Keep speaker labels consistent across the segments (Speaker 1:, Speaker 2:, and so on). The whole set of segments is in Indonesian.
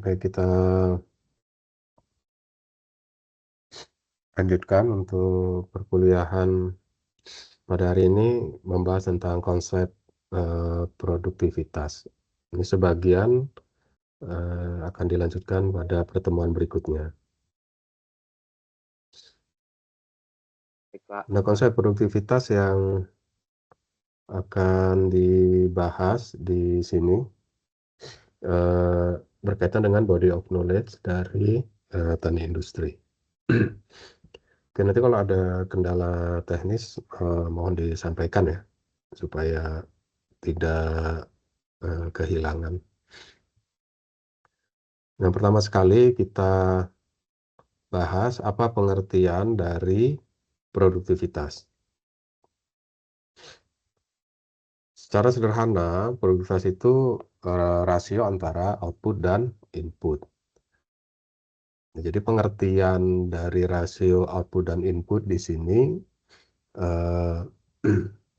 Speaker 1: Baik, kita lanjutkan untuk perkuliahan pada hari ini membahas tentang konsep produktivitas. Ini sebagian akan dilanjutkan pada pertemuan berikutnya. Nah, konsep produktivitas yang akan dibahas di sini berkaitan dengan body of knowledge dari teknik industri. Oke, nanti kalau ada kendala teknis mohon disampaikan ya, supaya tidak kehilangan. Yang pertama sekali kita bahas apa pengertian dari produktivitas. Secara sederhana, produktivitas itu rasio antara output dan input. Nah, jadi pengertian dari rasio output dan input di sini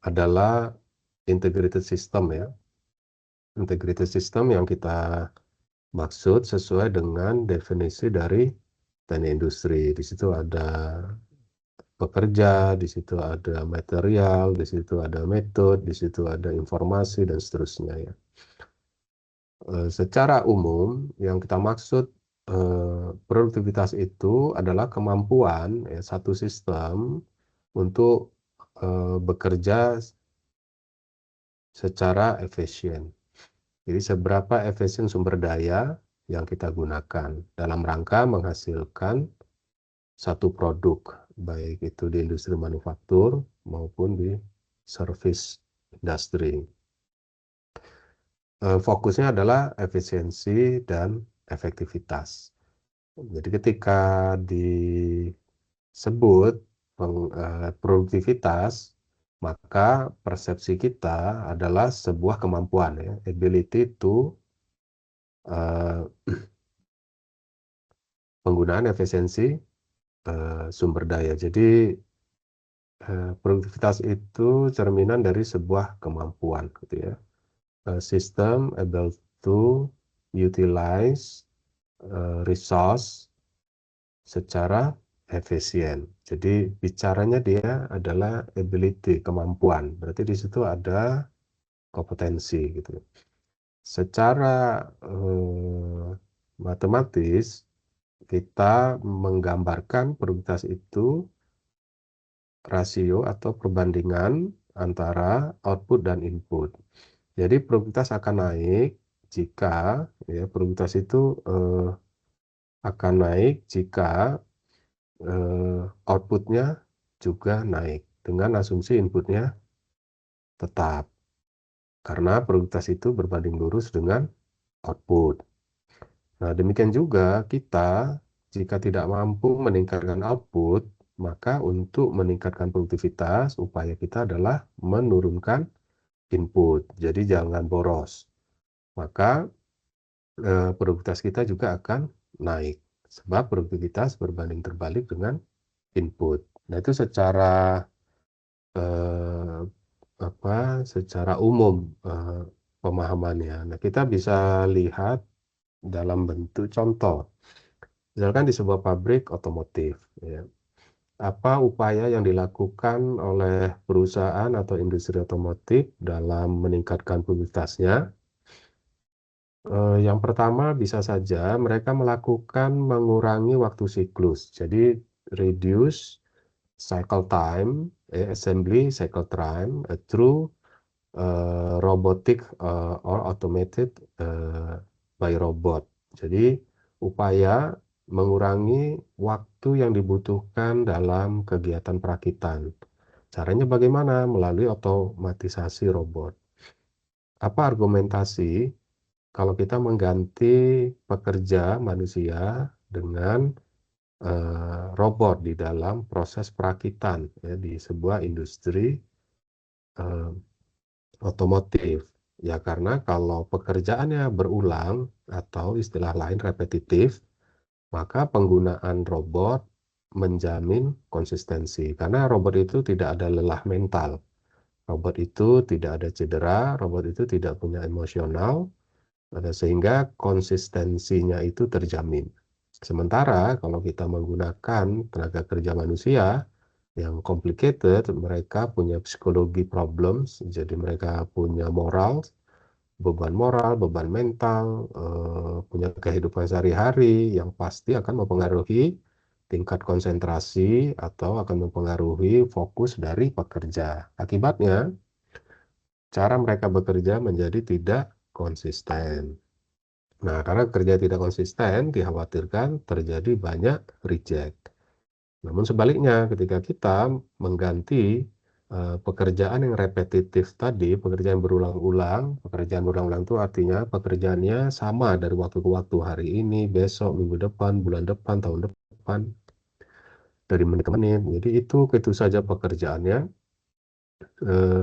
Speaker 1: adalah integrated system ya. Integrated system yang kita maksud sesuai dengan definisi dari teknik industri. Di situ ada pekerja, di situ ada material, di situ ada metode, di situ ada informasi dan seterusnya ya. Secara umum yang kita maksud produktivitas itu adalah kemampuan ya, satu sistem untuk bekerja secara efisien. Jadi seberapa efisien sumber daya yang kita gunakan dalam rangka menghasilkan satu produk, baik itu di industri manufaktur maupun di service industri. Fokusnya adalah efisiensi dan efektivitas. Jadi ketika disebut produktivitas, maka persepsi kita adalah sebuah kemampuan ya, ability to penggunaan efisiensi sumber daya. Jadi produktivitas itu cerminan dari sebuah kemampuan gitu ya. System able to utilize resource secara efisien. Jadi bicaranya dia adalah ability, kemampuan. Berarti di situ ada kompetensi gitu. Secara matematis kita menggambarkan produktivitas itu rasio atau perbandingan antara output dan input. Jadi produktivitas akan naik jika ya, produktivitas itu akan naik jika outputnya juga naik dengan asumsi inputnya tetap. Karena produktivitas itu berbanding lurus dengan output. Nah, demikian juga kita jika tidak mampu meningkatkan output, maka untuk meningkatkan produktivitas, upaya kita adalah menurunkan input. Jadi jangan boros. Maka produktivitas kita juga akan naik. Sebab produktivitas berbanding terbalik dengan input. Nah, itu secara secara umum pemahamannya. Nah, kita bisa lihat dalam bentuk contoh. Misalkan di sebuah pabrik otomotif, ya. Apa upaya yang dilakukan oleh perusahaan atau industri otomotif dalam meningkatkan produktivitasnya? Yang pertama bisa saja mereka melakukan mengurangi waktu siklus. Jadi reduce cycle time, assembly cycle time through robotic or automated by robot. Jadi upaya mengurangi waktu yang dibutuhkan dalam kegiatan perakitan. Caranya bagaimana? Melalui otomatisasi robot. Apa argumentasi kalau kita mengganti pekerja manusia dengan robot di dalam proses perakitan ya, di sebuah industri otomotif? Ya karena kalau pekerjaannya berulang atau istilah lain repetitif, maka penggunaan robot menjamin konsistensi. Karena robot itu tidak ada lelah mental. Robot itu tidak ada cedera, robot itu tidak punya emosional, sehingga konsistensinya itu terjamin. Sementara kalau kita menggunakan tenaga kerja manusia yang complicated, mereka punya psikologi problems, jadi mereka punya moral, beban mental, punya kehidupan sehari-hari yang pasti akan mempengaruhi tingkat konsentrasi atau akan mempengaruhi fokus dari pekerja. Akibatnya, cara mereka bekerja menjadi tidak konsisten. Nah, karena kerja tidak konsisten, dikhawatirkan terjadi banyak reject. Namun sebaliknya, ketika kita mengganti pekerjaan yang repetitif tadi, pekerjaan berulang-ulang itu artinya pekerjaannya sama dari waktu ke waktu, hari ini, besok, minggu depan, bulan depan, tahun depan, dari menit ke menit. Jadi itu saja pekerjaannya, eh,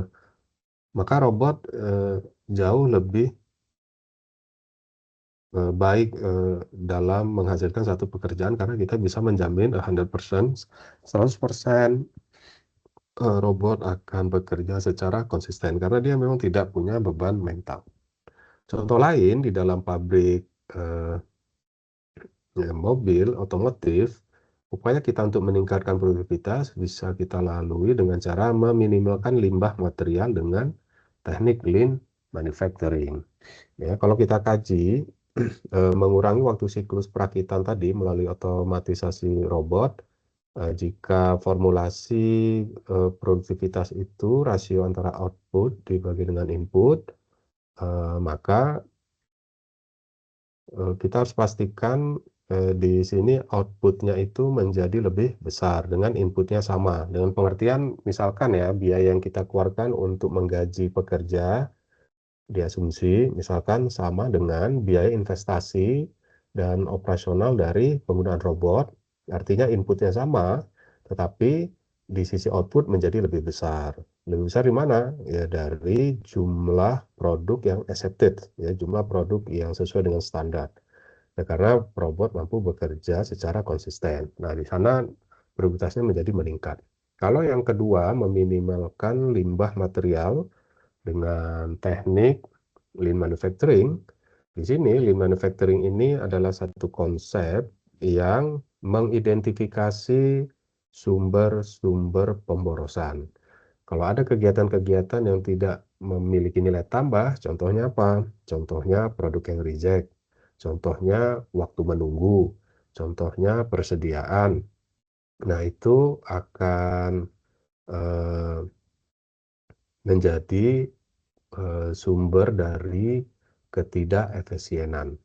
Speaker 1: maka robot jauh lebih baik dalam menghasilkan satu pekerjaan karena kita bisa menjamin 100% robot akan bekerja secara konsisten karena dia memang tidak punya beban mental. Contoh lain di dalam pabrik mobil otomotif, upaya kita untuk meningkatkan produktivitas bisa kita lalui dengan cara meminimalkan limbah material dengan teknik lean manufacturing. Ya, kalau kita kaji mengurangi waktu siklus perakitan tadi melalui otomatisasi robot. Jika formulasi produktivitas itu rasio antara output dibagi dengan input, maka kita harus pastikan di sini outputnya itu menjadi lebih besar dengan inputnya sama. Dengan pengertian misalkan ya, biaya yang kita keluarkan untuk menggaji pekerja diasumsi misalkan sama dengan biaya investasi dan operasional dari penggunaan robot, artinya inputnya sama, tetapi di sisi output menjadi lebih besar. Lebih besar di mana? Ya dari jumlah produk yang accepted, ya jumlah produk yang sesuai dengan standar. Ya, karena robot mampu bekerja secara konsisten. Nah, di sana produktivitasnya menjadi meningkat. Kalau yang kedua, meminimalkan limbah material dengan teknik lean manufacturing. Di sini lean manufacturing ini adalah satu konsep yang mengidentifikasi sumber-sumber pemborosan. Kalau ada kegiatan-kegiatan yang tidak memiliki nilai tambah, contohnya apa? Contohnya produk yang reject, contohnya waktu menunggu, contohnya persediaan. Nah, itu akan eh, menjadi sumber dari ketidakefisienan.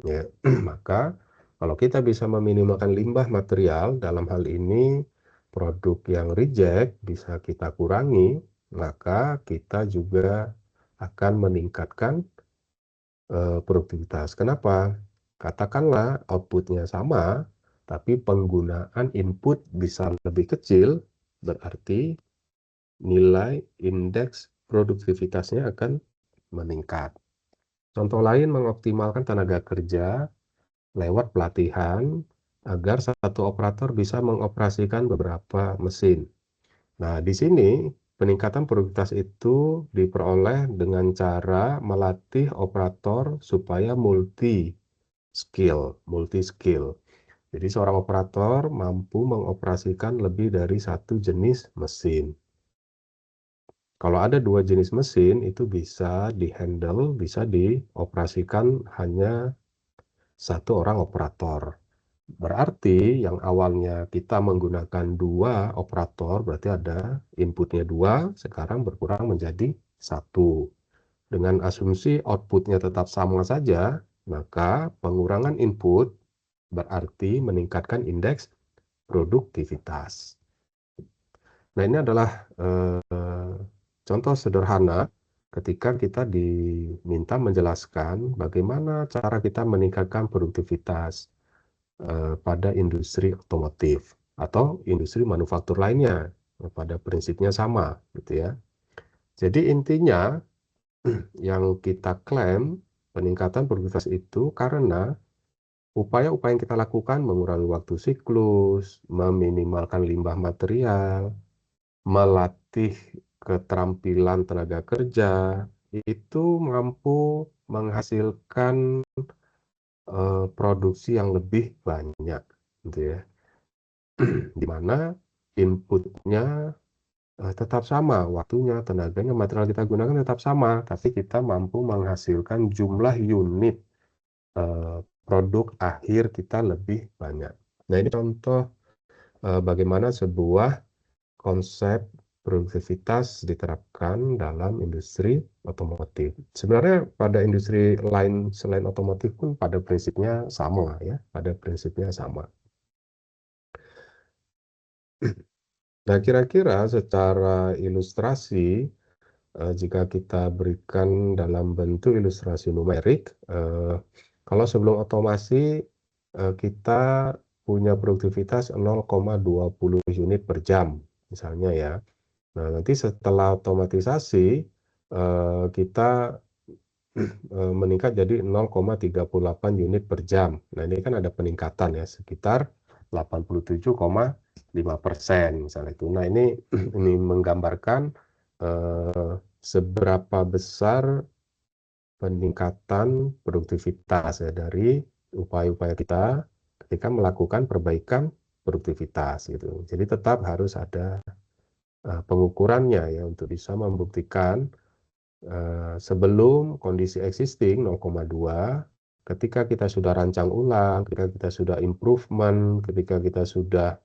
Speaker 1: Ya. Maka kalau kita bisa meminimalkan limbah material, dalam hal ini produk yang reject bisa kita kurangi, maka kita juga akan meningkatkan produktivitas. Kenapa? Katakanlah outputnya sama, tapi penggunaan input bisa lebih kecil, berarti nilai indeks produktivitasnya akan meningkat. Contoh lain mengoptimalkan tenaga kerja lewat pelatihan agar satu operator bisa mengoperasikan beberapa mesin. Nah, di sini peningkatan produktivitas itu diperoleh dengan cara melatih operator supaya multi skill. Jadi seorang operator mampu mengoperasikan lebih dari satu jenis mesin. Kalau ada dua jenis mesin, itu bisa di-handle, bisa dioperasikan hanya satu orang operator. Berarti yang awalnya kita menggunakan dua operator, berarti ada inputnya dua, sekarang berkurang menjadi satu. Dengan asumsi outputnya tetap sama saja, maka pengurangan input berarti meningkatkan indeks produktivitas. Nah, ini adalah contoh sederhana ketika kita diminta menjelaskan bagaimana cara kita meningkatkan produktivitas pada industri otomotif atau industri manufaktur lainnya, pada prinsipnya sama, gitu ya. Jadi intinya yang kita klaim peningkatan produktivitas itu karena upaya-upaya yang kita lakukan mengurangi waktu siklus, meminimalkan limbah material, melatih keterampilan tenaga kerja, itu mampu menghasilkan produksi yang lebih banyak, gitu ya. Di mana inputnya tetap sama, waktunya, tenaganya, material kita gunakan tetap sama, tapi kita mampu menghasilkan jumlah unit produk akhir kita lebih banyak. Nah, ini contoh bagaimana sebuah konsep produktivitas diterapkan dalam industri otomotif. Sebenarnya pada industri lain selain otomotif pun pada prinsipnya sama ya, pada prinsipnya sama. Nah, kira-kira secara ilustrasi, jika kita berikan dalam bentuk ilustrasi numerik, kalau sebelum otomasi, kita punya produktivitas 0,20 unit per jam, misalnya ya. Nah, nanti setelah otomatisasi, kita meningkat jadi 0,38 unit per jam. Nah, ini kan ada peningkatan ya, sekitar 87,5% misalnya itu. Nah, ini ini menggambarkan seberapa besar peningkatan produktivitas ya dari upaya-upaya kita ketika melakukan perbaikan produktivitas gitu. Jadi tetap harus ada pengukurannya ya untuk bisa membuktikan sebelum kondisi existing 0,2, ketika kita sudah rancang ulang, ketika kita sudah improvement, ketika kita sudah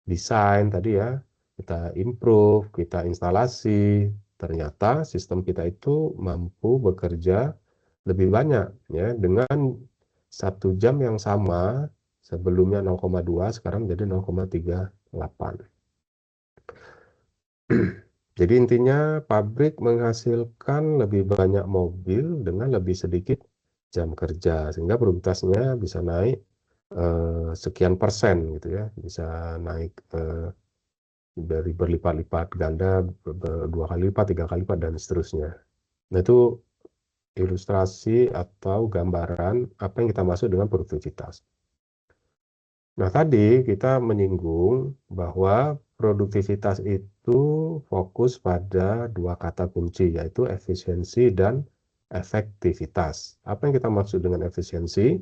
Speaker 1: desain tadi ya, kita improve, kita instalasi, ternyata sistem kita itu mampu bekerja lebih banyak ya dengan 1 jam yang sama, sebelumnya 0,2 sekarang menjadi 0,38. Jadi intinya pabrik menghasilkan lebih banyak mobil dengan lebih sedikit jam kerja, sehingga produktivitasnya bisa naik sekian persen gitu ya, bisa naik dari berlipat-lipat ganda, 2 kali lipat, 3 kali lipat, dan seterusnya. Nah, itu ilustrasi atau gambaran apa yang kita maksud dengan produktivitas. Nah, tadi kita menyinggung bahwa produktivitas itu fokus pada 2 kata kunci, yaitu efisiensi dan efektivitas. Apa yang kita maksud dengan efisiensi?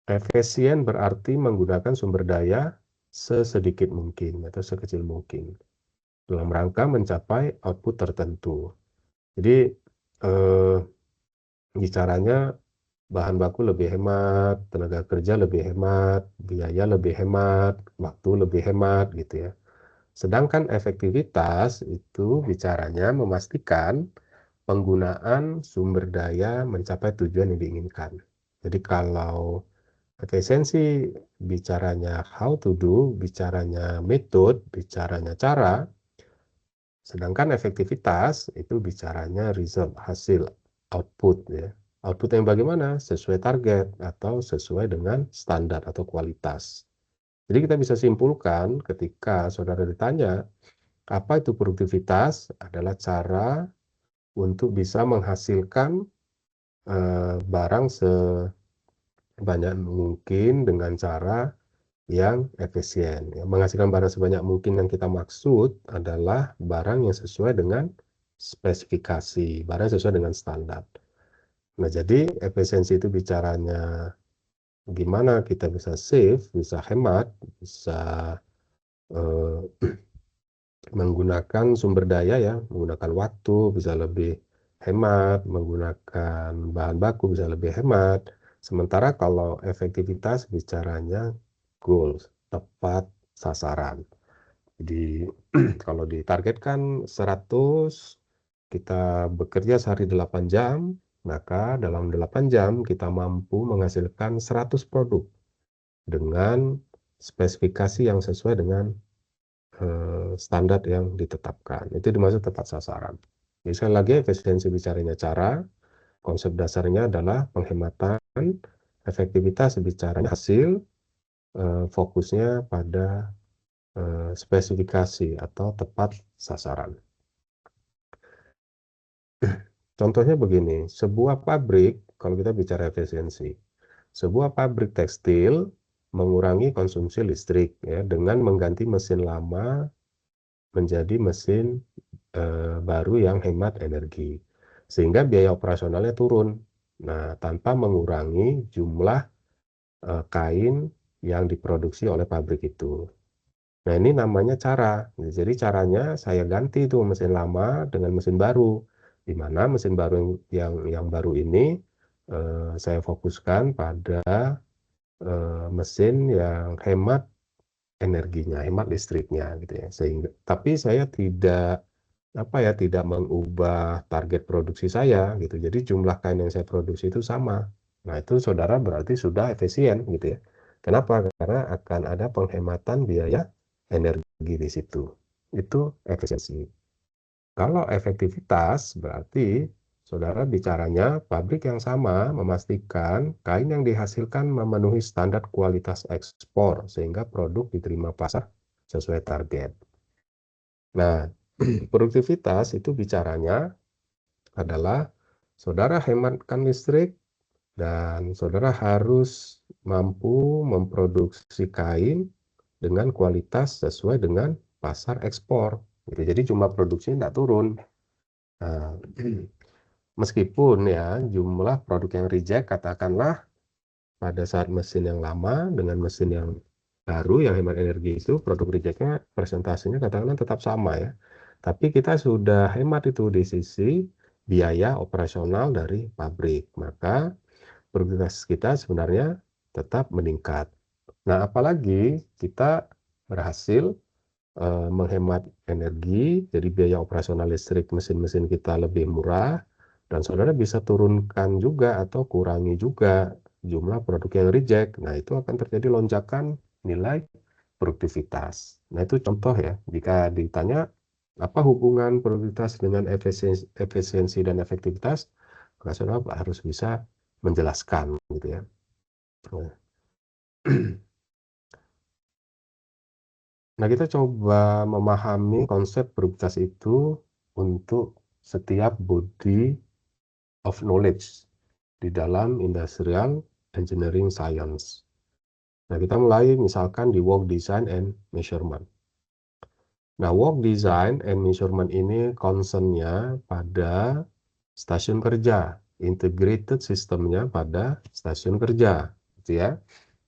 Speaker 1: Efisien berarti menggunakan sumber daya sesedikit mungkin atau sekecil mungkin dalam rangka mencapai output tertentu. Jadi, bicaranya bahan baku lebih hemat, tenaga kerja lebih hemat, biaya lebih hemat, waktu lebih hemat gitu ya. Sedangkan efektivitas itu bicaranya memastikan penggunaan sumber daya mencapai tujuan yang diinginkan. Jadi kalau efisiensi bicaranya how to do, bicaranya method, bicaranya cara, sedangkan efektivitas itu bicaranya result, hasil, output ya. Output yang bagaimana? Sesuai target atau sesuai dengan standar atau kualitas. Jadi kita bisa simpulkan ketika saudara ditanya, apa itu produktivitas? Adalah cara untuk bisa menghasilkan barang sebanyak mungkin dengan cara yang efisien. Ya. Menghasilkan barang sebanyak mungkin yang kita maksud adalah barang yang sesuai dengan spesifikasi, barang yang sesuai dengan standar. Nah, jadi efisiensi itu bicaranya gimana kita bisa save, bisa hemat, bisa eh, menggunakan sumber daya ya, menggunakan waktu bisa lebih hemat, menggunakan bahan baku bisa lebih hemat. Sementara kalau efektivitas bicaranya goals, tepat sasaran. Jadi kalau ditargetkan 100, kita bekerja sehari 8 jam, maka dalam 8 jam kita mampu menghasilkan 100 produk dengan spesifikasi yang sesuai dengan standar yang ditetapkan. Itu dimaksud tepat sasaran. Jadi sekali lagi efisiensi bicaranya cara, konsep dasarnya adalah penghematan, efektivitas bicaranya hasil, fokusnya pada spesifikasi atau tepat sasaran. Contohnya begini, sebuah pabrik, kalau kita bicara efisiensi, sebuah pabrik tekstil mengurangi konsumsi listrik ya, dengan mengganti mesin lama menjadi mesin baru yang hemat energi, sehingga biaya operasionalnya turun. Nah, tanpa mengurangi jumlah, kain yang diproduksi oleh pabrik itu. Nah, ini namanya cara. Jadi caranya saya ganti tuh mesin lama dengan mesin baru, di mana mesin baru yang baru ini, saya fokuskan pada, mesin yang hemat energinya, hemat listriknya gitu ya. Tapi saya tidak, apa ya, tidak mengubah target produksi saya gitu. Jadi jumlah kain yang saya produksi itu sama. Nah, itu saudara berarti sudah efisien gitu ya. Kenapa? Karena akan ada penghematan biaya energi di situ. Itu efisiensi. Kalau efektivitas berarti saudara bicaranya pabrik yang sama memastikan kain yang dihasilkan memenuhi standar kualitas ekspor sehingga produk diterima pasar sesuai target. Nah, produktivitas itu bicaranya adalah saudara hematkan listrik dan saudara harus mampu memproduksi kain dengan kualitas sesuai dengan pasar ekspor gitu. Jadi jumlah produksinya tidak turun. Nah, meskipun ya jumlah produk yang reject katakanlah pada saat mesin yang lama dengan mesin yang baru yang hemat energi itu produk rejectnya persentasenya katakanlah tetap sama ya. Tapi kita sudah hemat itu di sisi biaya operasional dari pabrik. Maka produktivitas kita sebenarnya tetap meningkat. Nah, apalagi kita berhasil menghemat energi, jadi biaya operasional listrik mesin-mesin kita lebih murah, dan saudara bisa turunkan juga atau kurangi juga jumlah produk yang reject. Nah, itu akan terjadi lonjakan nilai produktivitas. Nah, itu contoh ya, jika ditanya apa hubungan produktivitas dengan efisiensi dan efektivitas, maka saudara harus bisa menjelaskan gitu ya. Nah, Nah, kita coba memahami konsep produktivitas itu untuk setiap body of knowledge di dalam industrial engineering science. Nah, kita mulai misalkan di work design and measurement. Nah, work design and measurement ini concern-nya pada stasiun kerja, integrated sistemnya pada stasiun kerja, gitu ya.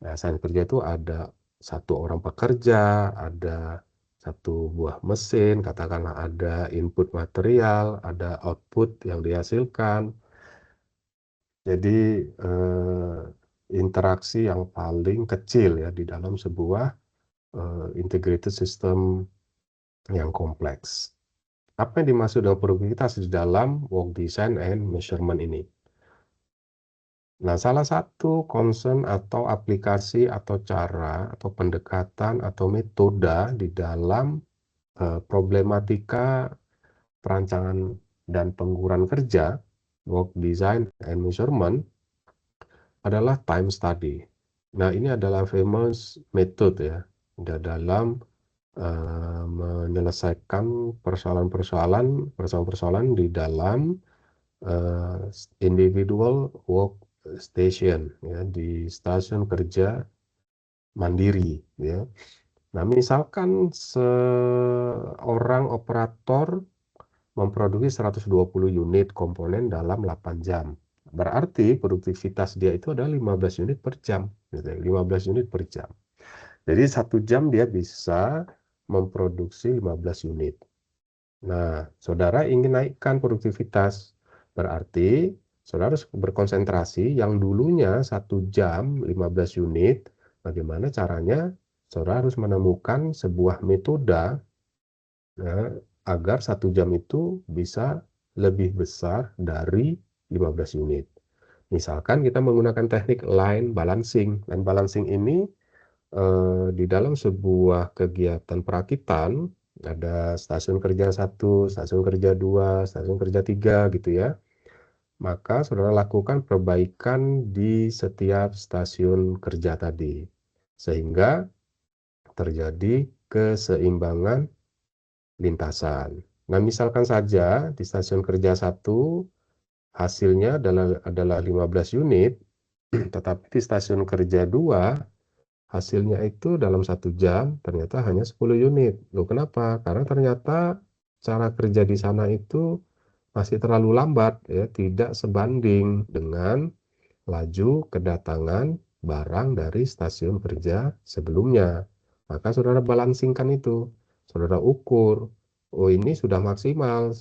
Speaker 1: Nah, stasiun kerja itu ada satu orang pekerja, ada satu buah mesin, katakanlah ada input material, ada output yang dihasilkan. Jadi interaksi yang paling kecil ya di dalam sebuah integrated system yang kompleks. Apa yang dimaksud dengan produktivitas di dalam work design and measurement ini? Nah, salah satu concern atau aplikasi atau cara atau pendekatan atau metode di dalam problematika perancangan dan pengguran kerja, work design and measurement adalah time study. Nah, ini adalah famous method ya, dalam menyelesaikan persoalan-persoalan di dalam individual workstation ya, di stasiun kerja mandiri ya. Nah, misalkan seorang operator memproduksi 120 unit komponen dalam 8 jam. Berarti produktivitas dia itu adalah 15 unit per jam, gitu ya, 15 unit per jam. Jadi 1 jam dia bisa memproduksi 15 unit. Nah, saudara ingin naikkan produktivitas, berarti saudara harus berkonsentrasi yang dulunya 1 jam 15 unit, bagaimana caranya saudara harus menemukan sebuah metode ya, agar 1 jam itu bisa lebih besar dari 15 unit. Misalkan kita menggunakan teknik line balancing. Line balancing ini di dalam sebuah kegiatan perakitan ada stasiun kerja 1, stasiun kerja 2, stasiun kerja 3 gitu ya. Maka saudara lakukan perbaikan di setiap stasiun kerja tadi. Sehingga terjadi keseimbangan lintasan. Nah, misalkan saja di stasiun kerja 1 hasilnya adalah 15 unit, tetapi di stasiun kerja 2 hasilnya itu dalam 1 jam ternyata hanya 10 unit. Loh, kenapa? Karena ternyata cara kerja di sana itu masih terlalu lambat ya, tidak sebanding dengan laju kedatangan barang dari stasiun kerja sebelumnya. Maka saudara balansingkan itu, saudara ukur, oh ini sudah maksimal,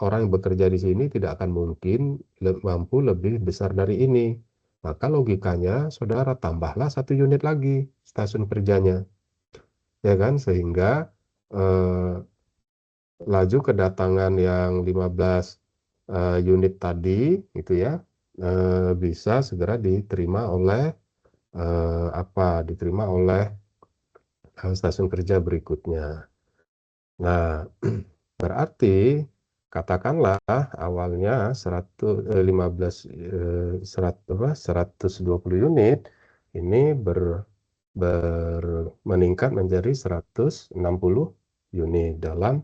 Speaker 1: orang yang bekerja di sini tidak akan mungkin mampu lebih besar dari ini. Maka logikanya saudara tambahlah 1 unit lagi stasiun kerjanya, ya kan? Sehingga eh, laju kedatangan yang 15 unit tadi gitu ya, bisa segera diterima oleh diterima oleh stasiun kerja berikutnya. Nah, berarti katakanlah awalnya 120 unit ini meningkat menjadi 160 unit dalam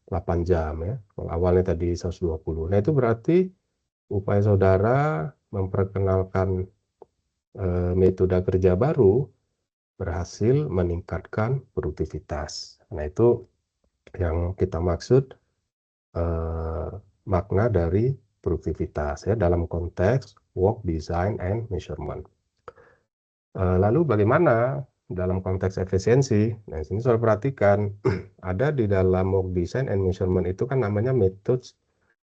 Speaker 1: 8 jam ya. Kalau awalnya tadi 120. Nah, itu berarti upaya saudara memperkenalkan metode kerja baru berhasil meningkatkan produktivitas. Nah, itu yang kita maksud makna dari produktivitas ya dalam konteks work design and measurement. Lalu bagaimana dalam konteks efisiensi? Nah, sini saudara perhatikan ada di dalam work design and measurement itu kan namanya methods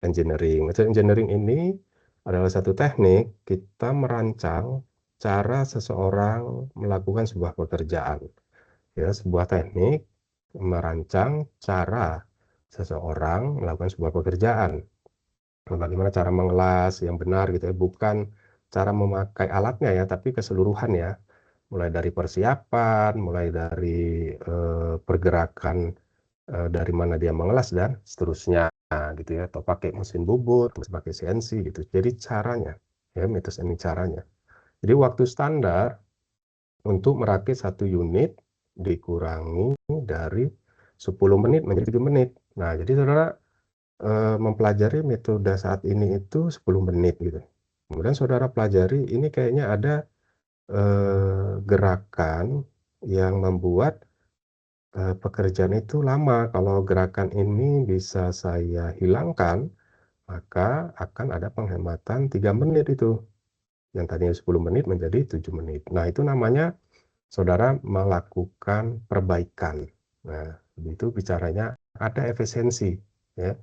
Speaker 1: engineering. Method engineering ini adalah satu teknik kita merancang cara seseorang melakukan sebuah pekerjaan. Ya, sebuah teknik merancang cara seseorang melakukan sebuah pekerjaan. Bagaimana cara mengelas yang benar gitu ya, bukan cara memakai alatnya ya, tapi keseluruhan ya. Mulai dari persiapan, mulai dari pergerakan dari mana dia mengelas dan seterusnya gitu ya, atau pakai mesin bubut, pakai CNC gitu. Jadi caranya ya, metode ini caranya. Jadi waktu standar untuk merakit 1 unit dikurangi dari 10 menit menjadi 7 menit. Nah, jadi saudara mempelajari metode saat ini itu 10 menit gitu. Kemudian saudara pelajari ini kayaknya ada gerakan yang membuat pekerjaan itu lama. Kalau gerakan ini bisa saya hilangkan, maka akan ada penghematan 3 menit itu. Yang tadinya 10 menit menjadi 7 menit. Nah, itu namanya saudara melakukan perbaikan. Nah, itu bicaranya ada efisiensi ya.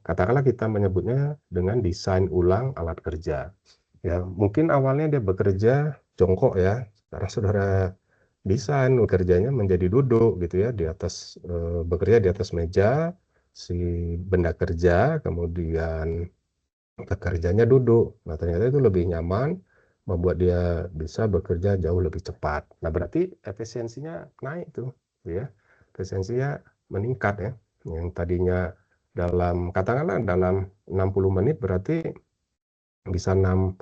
Speaker 1: Katakanlah kita menyebutnya dengan desain ulang alat kerja. Ya, mungkin awalnya dia bekerja jongkok ya. Karena saudara desain kerjanya menjadi duduk gitu ya, di atas bekerja di atas meja si benda kerja, kemudian pekerjanya duduk. Nah, ternyata itu lebih nyaman, membuat dia bisa bekerja jauh lebih cepat. Nah, berarti efisiensinya naik tuh, ya. Efisiensinya meningkat ya. Yang tadinya katakanlah dalam 60 menit berarti bisa 6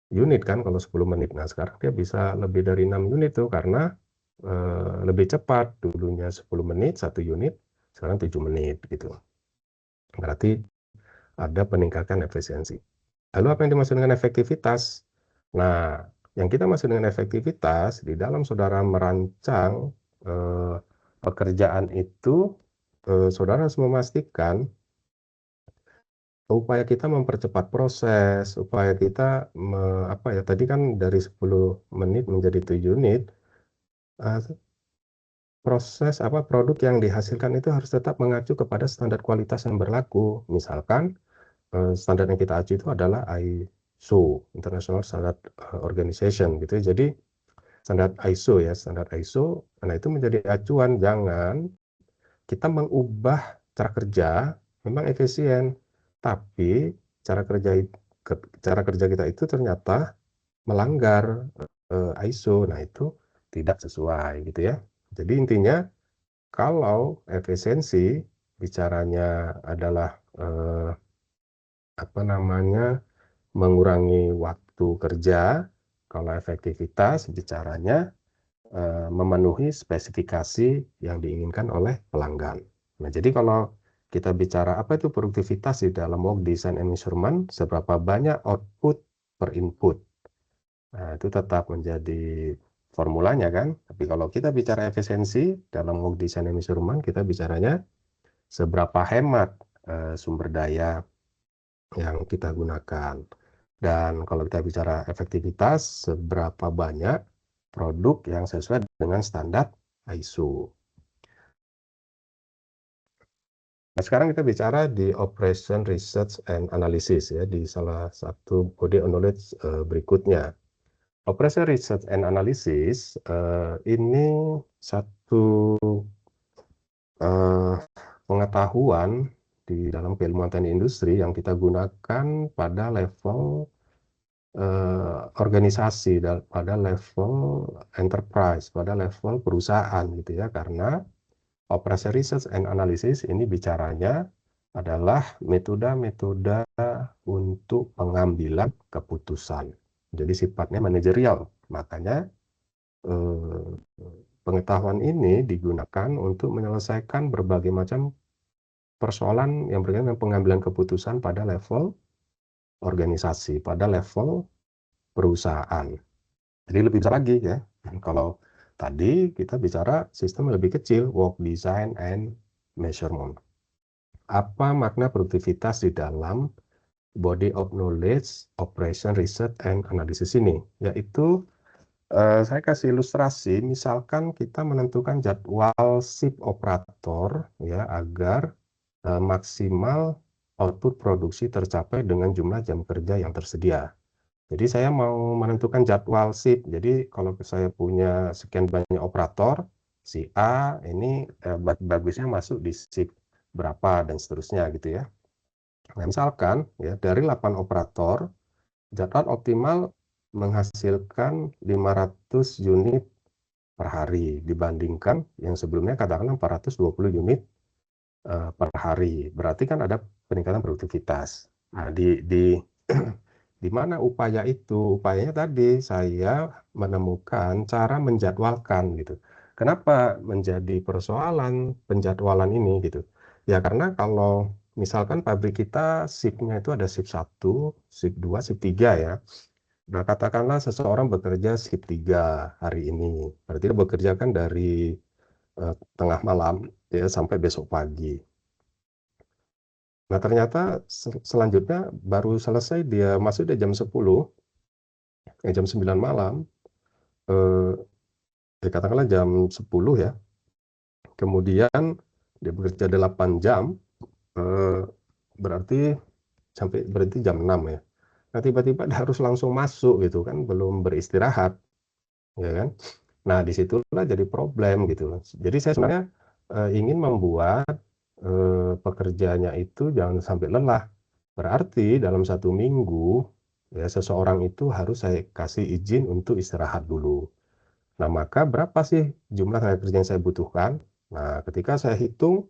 Speaker 1: unit kan kalau 10 menit. Nah, sekarang dia bisa lebih dari 6 unit tuh karena lebih cepat. Dulunya 10 menit 1 unit, sekarang 7 menit gitu. Berarti ada peningkatan efisiensi. Lalu apa yang dimaksud dengan efektivitas? Nah, yang kita maksud dengan efektivitas di dalam saudara merancang pekerjaan itu, saudara harus memastikan upaya kita mempercepat proses, upaya kita tadi kan dari 10 menit menjadi 7 unit, produk yang dihasilkan itu harus tetap mengacu kepada standar kualitas yang berlaku. Misalkan standar yang kita acu itu adalah ISO, International Standard Organization gitu ya. Jadi standar ISO ya, standar ISO, nah itu menjadi acuan. Jangan kita mengubah cara kerja, memang efisien, tapi cara kerja kita itu ternyata melanggar ISO. Nah, itu tidak sesuai gitu ya. Jadi intinya kalau efisiensi bicaranya adalah mengurangi waktu kerja, kalau efektivitas bicaranya memenuhi spesifikasi yang diinginkan oleh pelanggan. Nah, jadi kalau kita bicara apa itu produktivitas di dalam work design and measurement, seberapa banyak output per input. Nah, itu tetap menjadi formulanya kan. Tapi kalau kita bicara efisiensi dalam work design and measurement, kita bicaranya seberapa hemat sumber daya yang kita gunakan. Dan kalau kita bicara efektivitas, seberapa banyak produk yang sesuai dengan standar ISO. Nah, sekarang kita bicara di Operation Research and Analysis ya, di salah satu body of knowledge berikutnya. Operation Research and Analysis ini satu pengetahuan di dalam keilmuan teknik industri yang kita gunakan pada level organisasi, pada level enterprise, pada level perusahaan gitu ya, karena Operation Research and Analysis ini bicaranya adalah metode-metode untuk pengambilan keputusan. Jadi sifatnya manajerial, makanya pengetahuan ini digunakan untuk menyelesaikan berbagai macam persoalan yang berkaitan dengan pengambilan keputusan pada level organisasi, pada level perusahaan. Jadi lebih besar lagi ya. Kalau tadi kita bicara sistem lebih kecil, work design and measurement. Apa makna produktivitas di dalam body of knowledge, operation, research, and analysis ini? Yaitu saya kasih ilustrasi, misalkan kita menentukan jadwal shift operator ya agar maksimal output produksi tercapai dengan jumlah jam kerja yang tersedia. Jadi saya mau menentukan jadwal shift. Jadi kalau saya punya sekian banyak operator, si A ini bagusnya masuk di shift berapa dan seterusnya gitu ya. Nah, misalkan ya dari 8 operator, jadwal optimal menghasilkan 500 unit per hari dibandingkan yang sebelumnya katakanlah 420 unit per hari. Berarti kan ada peningkatan produktivitas. Nah, di mana upaya itu? Upayanya tadi saya menemukan cara menjadwalkan gitu. Kenapa menjadi persoalan penjadwalan ini gitu? Ya karena kalau misalkan pabrik kita shift-nya itu ada shift 1, shift 2, shift 3 ya. Nah, katakanlah seseorang bekerja shift 3 hari ini. Berarti dia bekerja kan dari tengah malam ya sampai besok pagi. Nah, ternyata selanjutnya baru selesai dia masuk di jam 10, jam 9 malam, ya katakanlah jam 10 ya. Kemudian dia bekerja 8 jam, berarti sampai berhenti jam 6 ya. Nah, tiba-tiba dia harus langsung masuk gitu kan, belum beristirahat, ya kan. Nah, disitulah jadi problem gitu. Jadi saya sebenarnya ingin membuat pekerjanya itu jangan sampai lelah. Berarti dalam 1 minggu ya seseorang itu harus saya kasih izin untuk istirahat dulu. Nah, maka berapa sih jumlah tenaga kerja yang saya butuhkan? Nah, ketika saya hitung,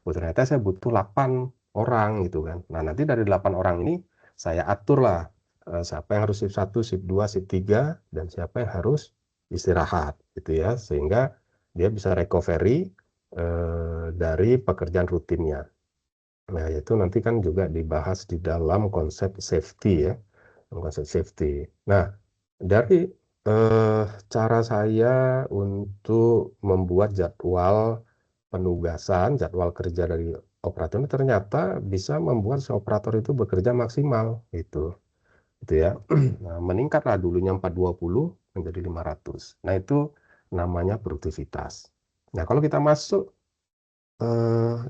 Speaker 1: oh ternyata saya butuh 8 orang gitu kan. Nah, nanti dari 8 orang ini saya aturlah siapa yang harus shift 1, shift 2, shift 3 dan siapa yang harus istirahat gitu ya, sehingga dia bisa recovery dari pekerjaan rutinnya. Nah, itu nanti kan juga dibahas di dalam konsep safety ya, konsep safety. Nah, dari cara saya untuk membuat jadwal penugasan, jadwal kerja dari operator ini ternyata bisa membuat si operator itu bekerja maksimal gitu ya. Nah, meningkatlah dulunya 420 menjadi 500. Nah, itu namanya produktivitas. Nah, kalau kita masuk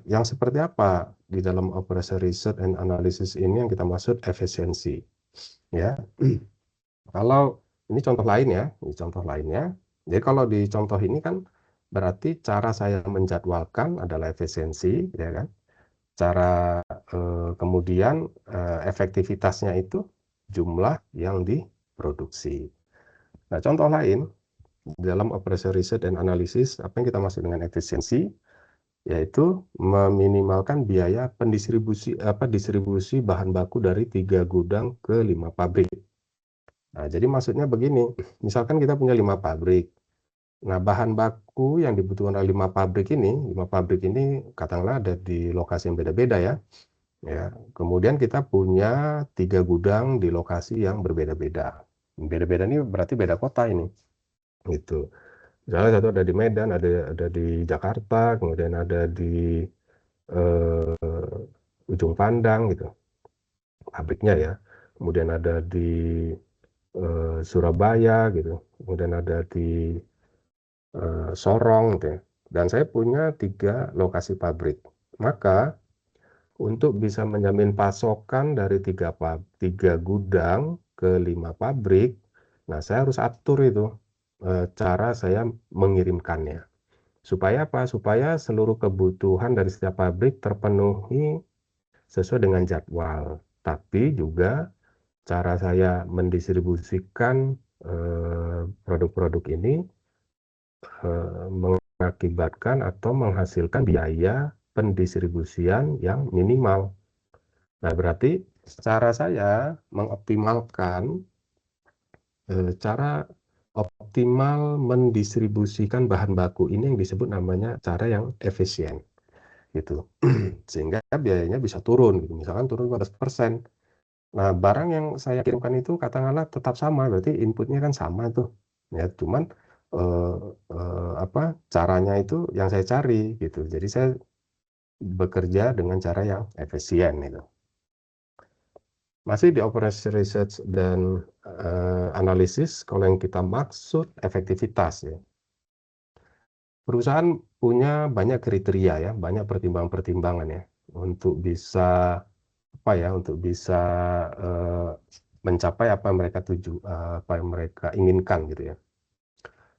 Speaker 1: yang seperti apa di dalam operation research and analysis ini yang kita maksud efisiensi ya. Kalau ini contoh lain ya, ini contoh lainnya. Jadi kalau di contoh ini kan berarti cara saya menjadwalkan adalah efisiensi, ya kan? Cara kemudian efektivitasnya itu jumlah yang diproduksi. Nah, contoh lain dalam operation research and analysis, apa yang kita maksud dengan efisiensi? Yaitu meminimalkan biaya distribusi bahan baku dari 3 gudang ke 5 pabrik. Nah, jadi maksudnya begini, misalkan kita punya 5 pabrik. Nah, bahan baku yang dibutuhkan oleh 5 pabrik ini katakanlah ada di lokasi yang beda-beda ya. Ya, kemudian kita punya 3 gudang di lokasi yang berbeda-beda. Beda-beda ini berarti beda kota ini. Gitu. Misalnya satu ada di Medan, ada di Jakarta, kemudian ada di Ujung Pandang gitu, pabriknya ya. Kemudian ada di Surabaya gitu, kemudian ada di Sorong gitu ya. Dan saya punya 3 lokasi pabrik. Maka untuk bisa menjamin pasokan dari 3 gudang ke 5 pabrik, nah saya harus atur itu, cara saya mengirimkannya. Supaya apa? Supaya seluruh kebutuhan dari setiap pabrik terpenuhi sesuai dengan jadwal. Tapi juga cara saya mendistribusikan, produk-produk ini, mengakibatkan atau menghasilkan biaya pendistribusian yang minimal. Nah, berarti cara saya mengoptimalkan, cara optimal mendistribusikan bahan baku ini yang disebut namanya cara yang efisien, gitu. Sehingga biayanya bisa turun gitu, misalkan turun 15%. Nah, barang yang saya kirimkan itu katakanlah tetap sama, berarti inputnya kan sama tuh, ya, cuman, eee apa, caranya itu yang saya cari, gitu. Jadi saya bekerja dengan cara yang efisien itu. Masih di operasi research dan, analisis, kalau yang kita maksud efektivitas ya. Perusahaan punya banyak kriteria ya, banyak pertimbangan-pertimbangan ya, untuk bisa, apa ya, untuk bisa, eee, mencapai apa yang mereka apa yang mereka inginkan gitu ya.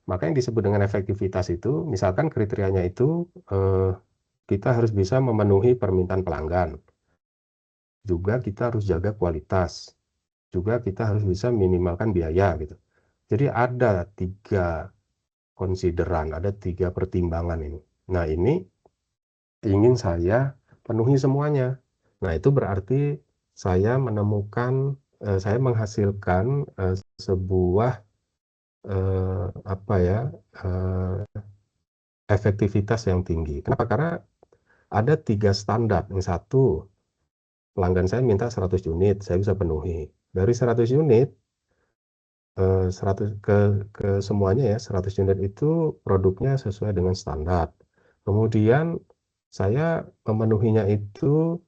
Speaker 1: Maka yang disebut dengan efektivitas itu, misalkan kriterianya itu, kita harus bisa memenuhi permintaan pelanggan, juga kita harus jaga kualitas, juga kita harus bisa minimalkan biaya gitu. Jadi ada 3 konsideran, ada 3 pertimbangan ini. Nah, ini ingin saya penuhi semuanya. Nah, itu berarti saya menemukan, saya menghasilkan, sebuah, apa ya, efektivitas yang tinggi. Kenapa? Karena ada 3 standar. Yang satu, pelanggan saya minta 100 unit, saya bisa penuhi. Dari 100 unit, 100 ke semuanya ya, 100 unit itu produknya sesuai dengan standar. Kemudian saya memenuhinya itu,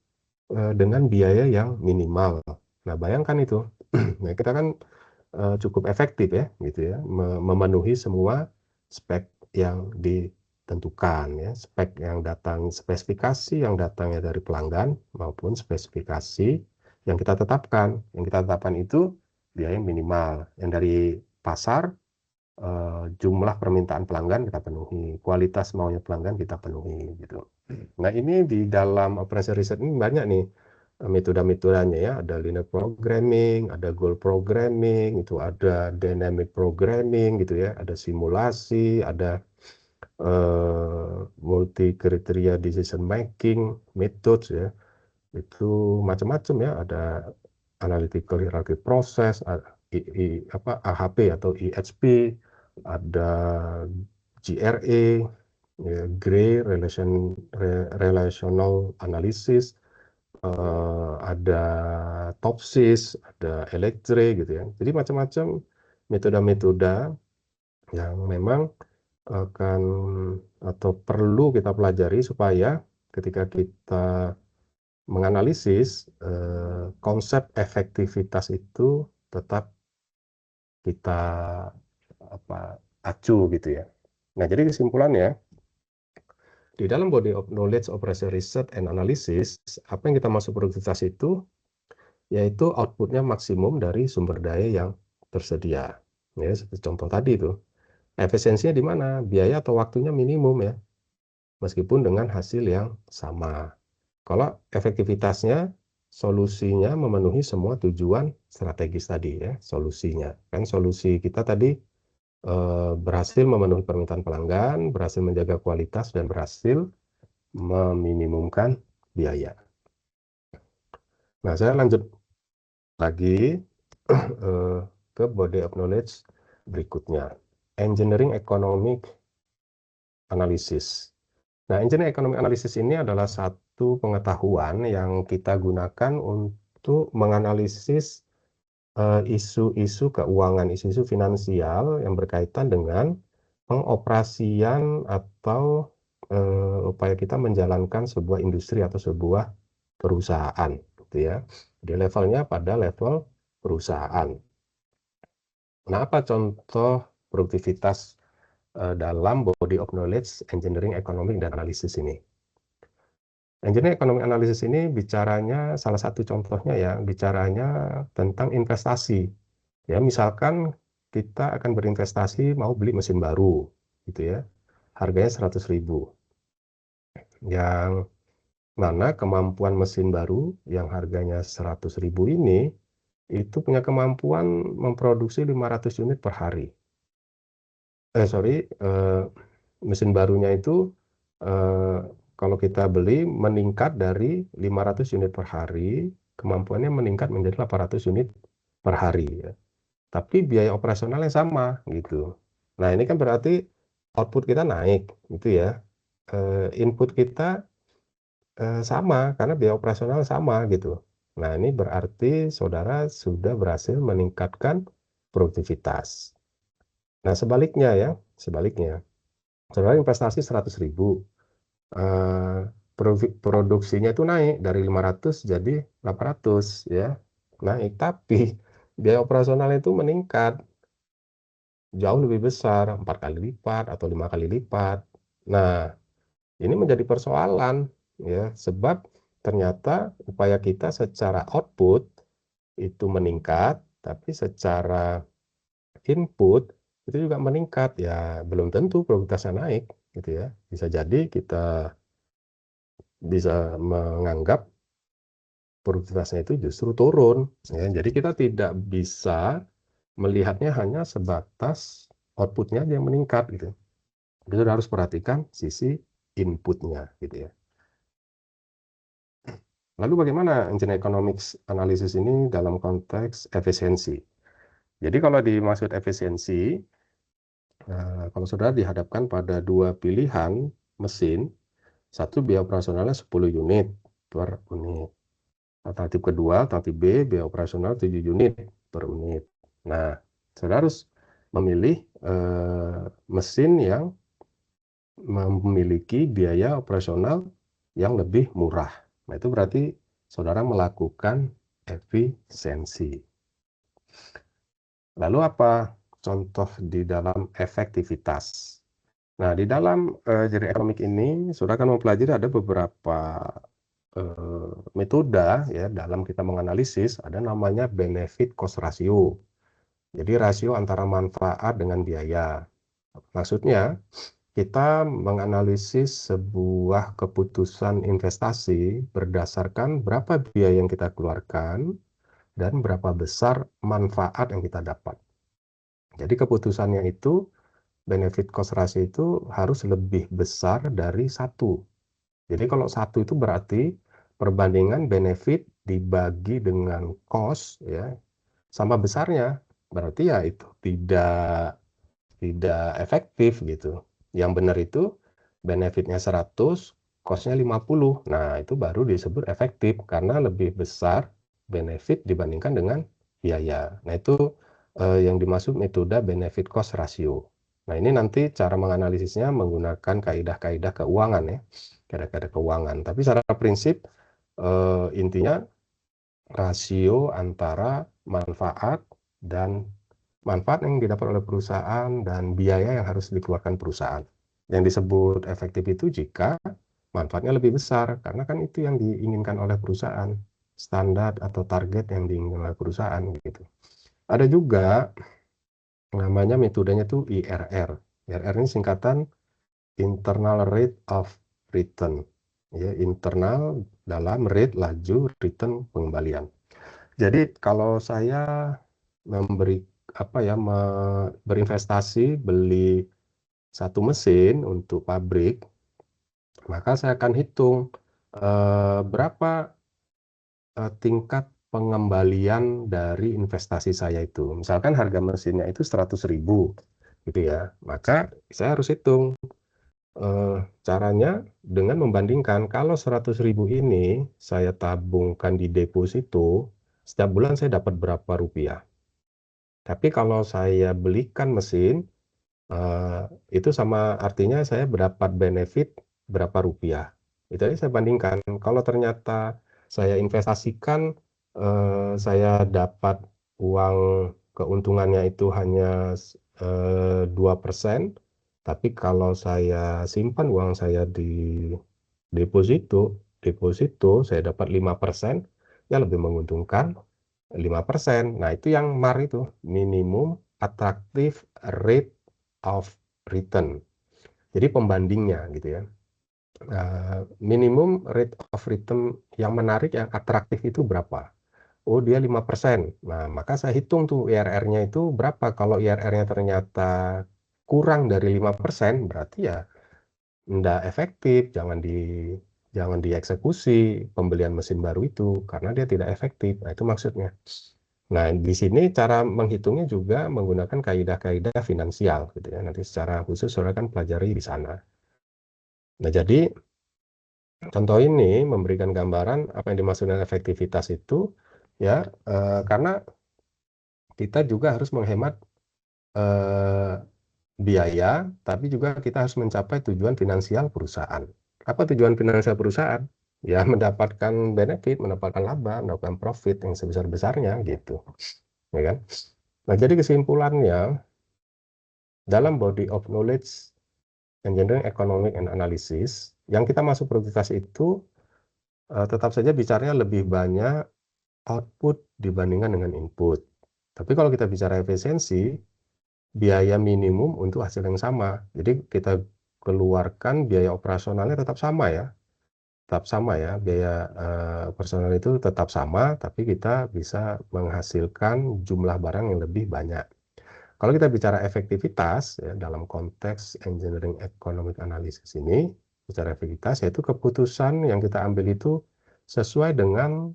Speaker 1: dengan biaya yang minimal. Nah, bayangkan itu. Nah, kita kan, cukup efektif ya, gitu ya, memenuhi semua spek yang ditentukan ya, spesifikasi yang datangnya dari pelanggan maupun spesifikasi yang kita tetapkan. Yang kita tetapkan itu biaya minimal, yang dari pasar, jumlah permintaan pelanggan kita penuhi, kualitas maunya pelanggan kita penuhi, gitu. Nah, ini di dalam operasi riset ini banyak nih, metode-metodenya ya, ada linear programming, ada goal programming, itu ada dynamic programming gitu ya, ada simulasi, ada, multi kriteria decision making methods ya, itu macam-macam ya, ada analytical hierarchy process, AHP atau IHP, ada GRE, ya, Relational Analysis, ada TOPSIS, ada Electre gitu ya. Jadi macam-macam metode-metode yang memang akan atau perlu kita pelajari supaya ketika kita menganalisis, konsep efektivitas itu tetap kita, apa, acu gitu ya. Nah, jadi kesimpulannya, di dalam body of knowledge operation research and analysis, apa yang kita maksud produktivitas itu, yaitu outputnya maksimum dari sumber daya yang tersedia. Ya, seperti contoh tadi itu. Efisiensinya di mana? Biaya atau waktunya minimum ya, meskipun dengan hasil yang sama. Kalau efektivitasnya, solusinya memenuhi semua tujuan strategis tadi ya, solusinya. Kan solusi kita tadi, berhasil memenuhi permintaan pelanggan, berhasil menjaga kualitas, dan berhasil meminimumkan biaya. Nah, saya lanjut lagi, ke body of knowledge berikutnya, engineering economic analysis. Nah, engineering economic analysis ini adalah satu pengetahuan yang kita gunakan untuk menganalisis, isu-isu keuangan, isu-isu finansial yang berkaitan dengan pengoperasian atau, upaya kita menjalankan sebuah industri atau sebuah perusahaan, gitu ya. Jadi levelnya pada level perusahaan. Nah, apa contoh produktivitas dalam body of knowledge, engineering, economic, dan analisis ini? Engineering economic analysis ini bicaranya, salah satu contohnya ya, bicaranya tentang investasi. Ya, misalkan kita akan berinvestasi mau beli mesin baru, gitu ya. Harganya 100.000. Yang mana kemampuan mesin baru yang harganya 100.000 ini, itu punya kemampuan memproduksi 500 unit per hari. Mesin barunya itu kalau kita beli meningkat dari 500 unit per hari, kemampuannya meningkat menjadi 800 unit per hari ya. Tapi biaya operasionalnya sama gitu. Nah, ini kan berarti output kita naik gitu ya. Input kita sama karena biaya operasional sama gitu. Nah, ini berarti saudara sudah berhasil meningkatkan produktivitas. Nah, sebaliknya ya, sebaliknya. Saudara investasi 100.000, produksinya itu naik dari 500 jadi 800 ya, naik. Tapi biaya operasional itu meningkat jauh lebih besar, 4 kali lipat atau 5 kali lipat. Nah, ini menjadi persoalan ya, sebab ternyata upaya kita secara output itu meningkat, tapi secara input itu juga meningkat. Ya, belum tentu produktivitasnya naik gitu ya. Bisa jadi kita bisa menganggap produktivitasnya itu justru turun ya. Jadi kita tidak bisa melihatnya hanya sebatas outputnya yang meningkat gitu. Kita harus perhatikan sisi inputnya gitu ya. Lalu bagaimana engineering economics analisis ini dalam konteks efisiensi? Jadi kalau dimaksud efisiensi, kalau saudara dihadapkan pada dua pilihan mesin, satu biaya operasionalnya 10 unit per unit. Alternatif kedua, alternatif B, biaya operasional 7 unit per unit. Nah, saudara harus memilih mesin yang memiliki biaya operasional yang lebih murah. Nah, itu berarti saudara melakukan efisiensi. Lalu apa contoh di dalam efektivitas? Nah, di dalam engineering economics ini, saudara akan mempelajari ada beberapa metode ya dalam kita menganalisis, ada namanya benefit cost ratio. Jadi rasio antara manfaat dengan biaya. Maksudnya, kita menganalisis sebuah keputusan investasi berdasarkan berapa biaya yang kita keluarkan dan berapa besar manfaat yang kita dapat. Jadi keputusannya itu, benefit cost ratio itu harus lebih besar dari 1. Jadi kalau 1 itu berarti perbandingan benefit dibagi dengan cost ya, sama besarnya. Berarti ya itu tidak efektif gitu. Yang benar itu benefitnya 100, cost-nya 50. Nah, itu baru disebut efektif karena lebih besar benefit dibandingkan dengan biaya. Nah, itu yang dimaksud metode benefit cost ratio. Nah, ini nanti cara menganalisisnya menggunakan kaidah-kaidah keuangan ya, kaidah-kaidah keuangan. Tapi secara prinsip intinya rasio antara manfaat yang didapat oleh perusahaan dan biaya yang harus dikeluarkan perusahaan. Yang disebut efektif itu jika manfaatnya lebih besar, karena kan itu yang diinginkan oleh perusahaan, standar atau target yang diinginkan oleh perusahaan gitu. Ada juga namanya metodenya itu IRR. IRR ini singkatan internal rate of return. Ya, internal dalam rate laju return pengembalian. Jadi kalau saya berinvestasi beli satu mesin untuk pabrik, maka saya akan hitung berapa tingkat pengembalian dari investasi saya itu. Misalkan harga mesinnya itu 100.000 gitu ya, maka saya harus hitung caranya dengan membandingkan kalau 100.000 ini saya tabungkan di deposito, setiap bulan saya dapat berapa rupiah. Tapi kalau saya belikan mesin, itu sama artinya saya mendapat benefit berapa rupiah. Itu aja saya bandingkan. Kalau ternyata saya investasikan, saya dapat uang keuntungannya itu hanya 2%, tapi kalau saya simpan uang saya di deposito saya dapat 5%, ya lebih menguntungkan 5%. Nah, itu yang MAR itu, minimum attractive rate of return. Jadi pembandingnya gitu ya. Minimum rate of return yang menarik, yang atraktif itu berapa? Oh, dia 5%. Nah, maka saya hitung tuh IRR-nya itu berapa. Kalau IRR-nya ternyata kurang dari 5%, berarti ya enggak efektif, jangan dieksekusi pembelian mesin baru itu karena dia tidak efektif. Nah, itu maksudnya. Nah, di sini cara menghitungnya juga menggunakan kaidah-kaidah finansial gitu ya. Nanti secara khusus saudara kan pelajari di sana. Nah, jadi contoh ini memberikan gambaran apa yang dimaksud dengan efektivitas itu ya, karena kita juga harus menghemat eh, biaya, tapi juga kita harus mencapai tujuan finansial perusahaan. Apa tujuan finansial perusahaan? Ya, mendapatkan benefit, mendapatkan laba, mendapatkan profit yang sebesar-besarnya gitu, ya kan? Nah, jadi kesimpulannya dalam body of knowledge engineering economic and analysis yang kita masuk produktivitas itu tetap saja bicaranya lebih banyak output dibandingkan dengan input. Tapi kalau kita bicara efisiensi, biaya minimum untuk hasil yang sama. Jadi kita keluarkan biaya operasionalnya tetap sama ya. Tetap sama ya, biaya operasional itu tetap sama, tapi kita bisa menghasilkan jumlah barang yang lebih banyak. Kalau kita bicara efektivitas ya, dalam konteks engineering economic analysis ini, bicara efektivitas yaitu keputusan yang kita ambil itu sesuai dengan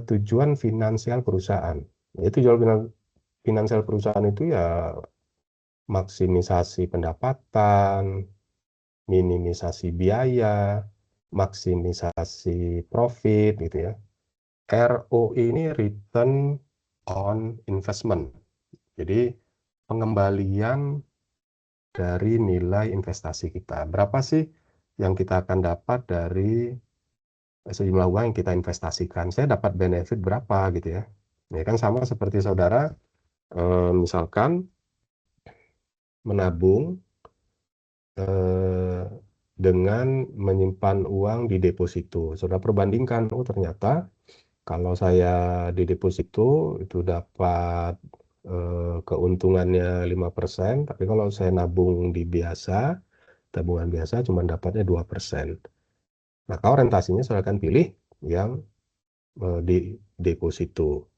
Speaker 1: tujuan finansial perusahaan. Yaitu tujuan finansial perusahaan itu ya maksimisasi pendapatan, minimisasi biaya, maksimisasi profit gitu ya. ROI ini return on investment. Jadi pengembalian dari nilai investasi kita. Berapa sih yang kita akan dapat dari sejumlah uang yang kita investasikan? Saya dapat benefit berapa gitu ya. Ini kan sama seperti saudara misalkan menabung dengan menyimpan uang di deposito. Saudara perbandingkan, oh ternyata kalau saya di deposito itu dapat keuntungannya 5%, tapi kalau saya nabung di tabungan biasa cuma dapatnya 2%. Maka orientasinya saya akan pilih yang di deposito.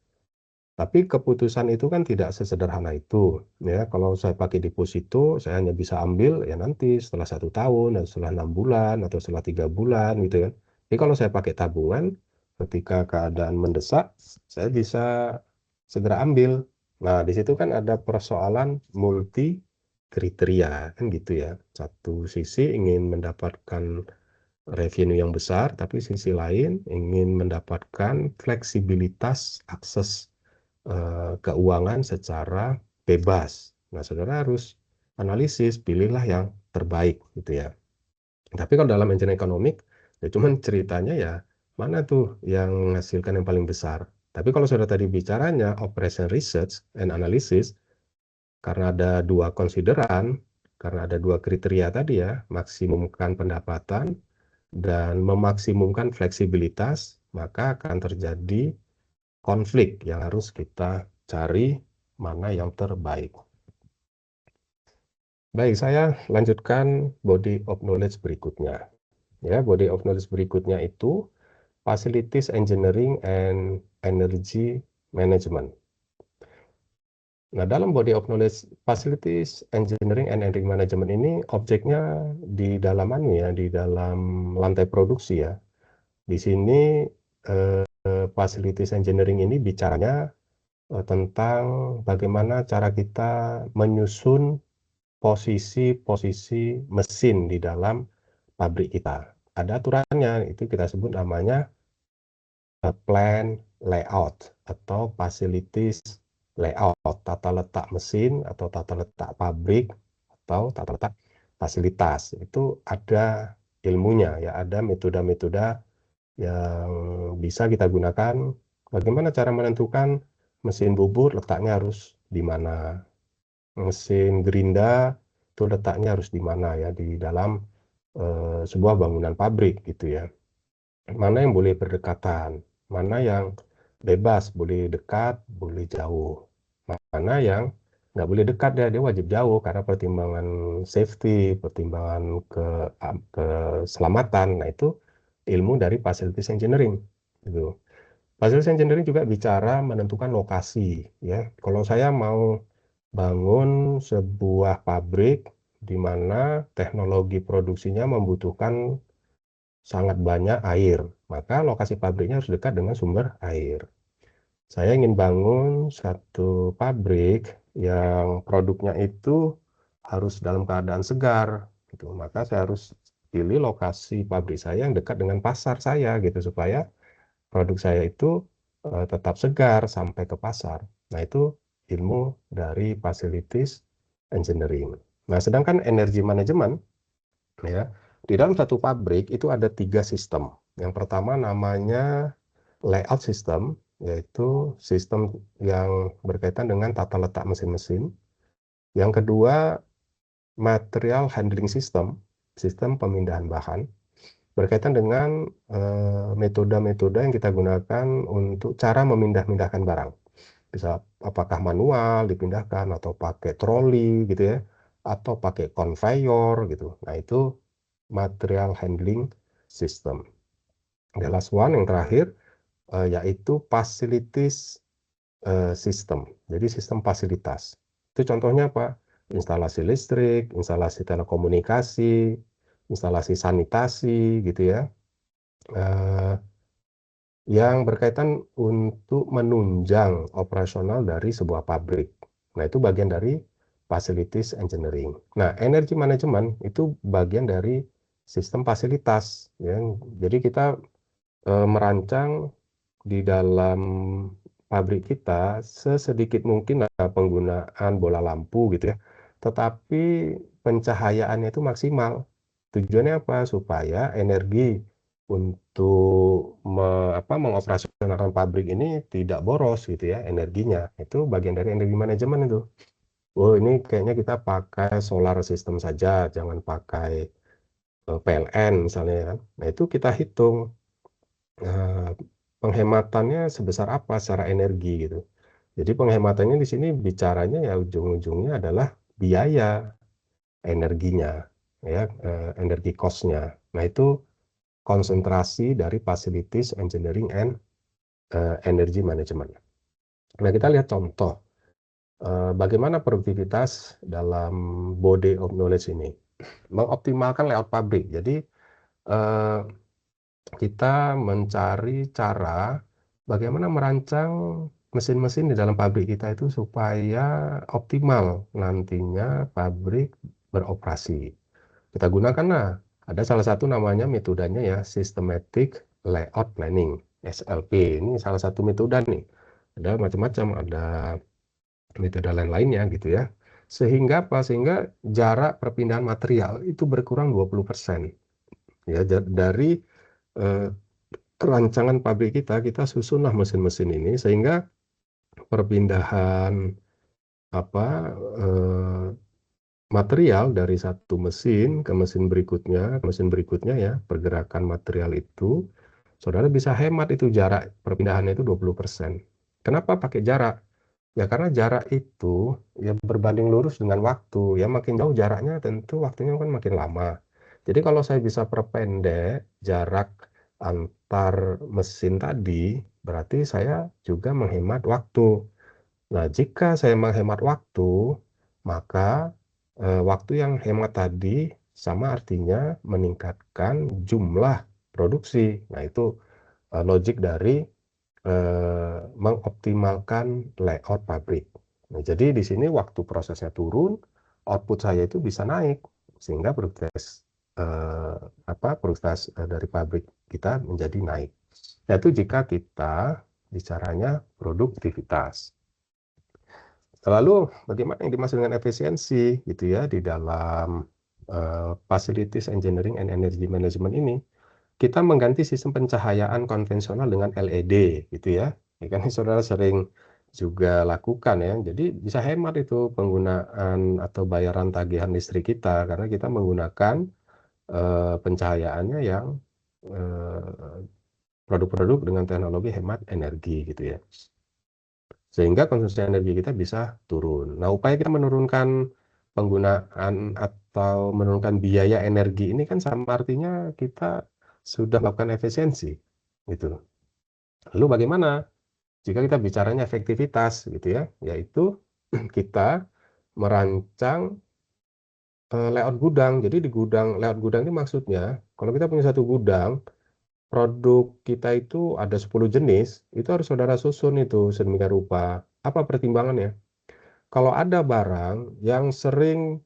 Speaker 1: Tapi keputusan itu kan tidak sesederhana itu, ya. Kalau saya pakai deposito, saya hanya bisa ambil ya nanti setelah 1 tahun, atau setelah 6 bulan, atau setelah 3 bulan, gitu kan. Tapi kalau saya pakai tabungan, ketika keadaan mendesak, saya bisa segera ambil. Nah, di situ kan ada persoalan multi kriteria, kan gitu ya. Satu sisi ingin mendapatkan revenue yang besar, tapi sisi lain ingin mendapatkan fleksibilitas akses keuangan secara bebas. Nah, saudara harus analisis, pilihlah yang terbaik gitu ya. Tapi kalau dalam engineering ekonomik, ya cuman ceritanya ya mana tuh yang menghasilkan yang paling besar. Tapi kalau saudara tadi bicaranya operation research and analysis, karena ada dua konsideran, karena ada dua kriteria tadi ya, maksimumkan pendapatan dan memaksimumkan fleksibilitas, maka akan terjadi konflik yang harus kita cari mana yang terbaik. Baik, saya lanjutkan body of knowledge berikutnya. Ya, body of knowledge berikutnya itu facilities engineering and energy management. Nah, dalam body of knowledge facilities engineering and energy management ini objeknya di dalam di dalam lantai produksi ya. Di sini facilities engineering ini bicaranya tentang bagaimana cara kita menyusun posisi-posisi mesin di dalam pabrik kita. Ada aturannya, itu kita sebut namanya plan layout atau facilities layout, tata letak mesin atau tata letak pabrik atau tata letak fasilitas. Itu ada ilmunya ya, ada metode-metode yang bisa kita gunakan. Bagaimana cara menentukan mesin bubur letaknya harus di mana, mesin gerinda itu letaknya harus di mana ya di dalam sebuah bangunan pabrik gitu ya. Mana yang boleh berdekatan, mana yang bebas, boleh dekat, boleh jauh. Mana yang nggak boleh dekat dia wajib jauh karena pertimbangan safety, pertimbangan keselamatan. Nah itu ilmu dari facilities engineering gitu. Facilities engineering juga bicara menentukan lokasi ya. Kalau saya mau bangun sebuah pabrik di mana teknologi produksinya membutuhkan sangat banyak air, maka lokasi pabriknya harus dekat dengan sumber air. Saya ingin bangun satu pabrik yang produknya itu harus dalam keadaan segar, gitu. Maka saya harus pilih lokasi pabrik saya yang dekat dengan pasar saya, gitu, supaya produk saya itu tetap segar sampai ke pasar. Nah, itu ilmu dari facilities engineering. Nah, sedangkan energi manajemen, ya, di dalam satu pabrik itu ada 3 sistem. Yang pertama namanya layout system, yaitu sistem yang berkaitan dengan tata letak mesin-mesin. Yang kedua, material handling system, sistem pemindahan bahan, berkaitan dengan metode-metode yang kita gunakan untuk cara memindah-mindahkan barang. Bisa apakah manual dipindahkan atau pakai troli gitu ya, atau pakai conveyor gitu. Nah, itu material handling system. The last one yang terakhir yaitu facilities system. Jadi sistem fasilitas. Itu contohnya apa? Instalasi listrik, instalasi telekomunikasi, instalasi sanitasi gitu ya. Yang berkaitan untuk menunjang operasional dari sebuah pabrik. Nah, itu bagian dari facilities engineering. Nah, energy management itu bagian dari sistem fasilitas ya. Jadi kita merancang di dalam pabrik kita sesedikit mungkin penggunaan bola lampu gitu ya. Tetapi pencahayaannya itu maksimal. Tujuannya apa? Supaya energi untuk mengoperasionalkan pabrik ini tidak boros gitu ya energinya. Itu bagian dari energi manajemen itu. Oh, ini kayaknya kita pakai solar system saja, jangan pakai PLN misalnya ya. Nah, itu kita hitung penghematannya sebesar apa secara energi gitu. Jadi penghematannya di sini bicaranya ya ujung-ujungnya adalah biaya energinya, ya, energi cost-nya. Nah, itu konsentrasi dari facilities engineering and energy management. Nah, kita lihat contoh bagaimana produktivitas dalam body of knowledge ini. Mengoptimalkan layout pabrik. Jadi kita mencari cara bagaimana merancang mesin-mesin di dalam pabrik kita itu supaya optimal nantinya pabrik beroperasi. Kita gunakanlah, ada salah satu namanya metodenya ya, Systematic Layout Planning, SLP. Ini salah satu metode nih. Ada macam-macam, ada metode lain-lainnya gitu ya. Sehingga apa? Sehingga jarak perpindahan material itu berkurang 20%. Ya, dari eh, rancangan pabrik kita susunlah mesin-mesin ini sehingga perpindahan material dari satu mesin ke mesin berikutnya ya, pergerakan material itu, saudara bisa hemat itu jarak perpindahannya itu 20%. Kenapa pakai jarak? Ya karena jarak itu ya berbanding lurus dengan waktu. Ya makin jauh jaraknya tentu waktunya kan makin lama. Jadi kalau saya bisa perpendek jarak antar mesin tadi, berarti saya juga menghemat waktu. Nah, jika saya menghemat waktu, maka waktu yang hemat tadi sama artinya meningkatkan jumlah produksi. Nah, itu logik dari mengoptimalkan layout pabrik. Nah, jadi di sini waktu prosesnya turun, output saya itu bisa naik sehingga produktivitas dari pabrik kita menjadi naik. Yaitu jika kita bicaranya produktivitas. Lalu bagaimana yang dimaksud dengan efisiensi gitu ya di dalam facilities engineering and energy management ini? kita mengganti sistem pencahayaan konvensional dengan LED gitu ya. Ya kan saudara sering juga lakukan ya. Jadi bisa hemat itu penggunaan atau bayaran tagihan listrik kita karena kita menggunakan pencahayaannya yang produk-produk dengan teknologi hemat energi gitu ya. Sehingga konsumsi energi kita bisa turun. Nah, upaya kita menurunkan penggunaan atau menurunkan biaya energi ini kan sama artinya kita sudah melakukan efisiensi, gitu. Lalu bagaimana jika kita bicaranya efektivitas gitu ya, yaitu kita merancang layout gudang. Jadi di layout gudang ini maksudnya kalau kita punya satu gudang, produk kita itu ada 10 jenis, itu harus saudara susun itu sedemikian rupa. Apa pertimbangannya? Kalau ada barang yang sering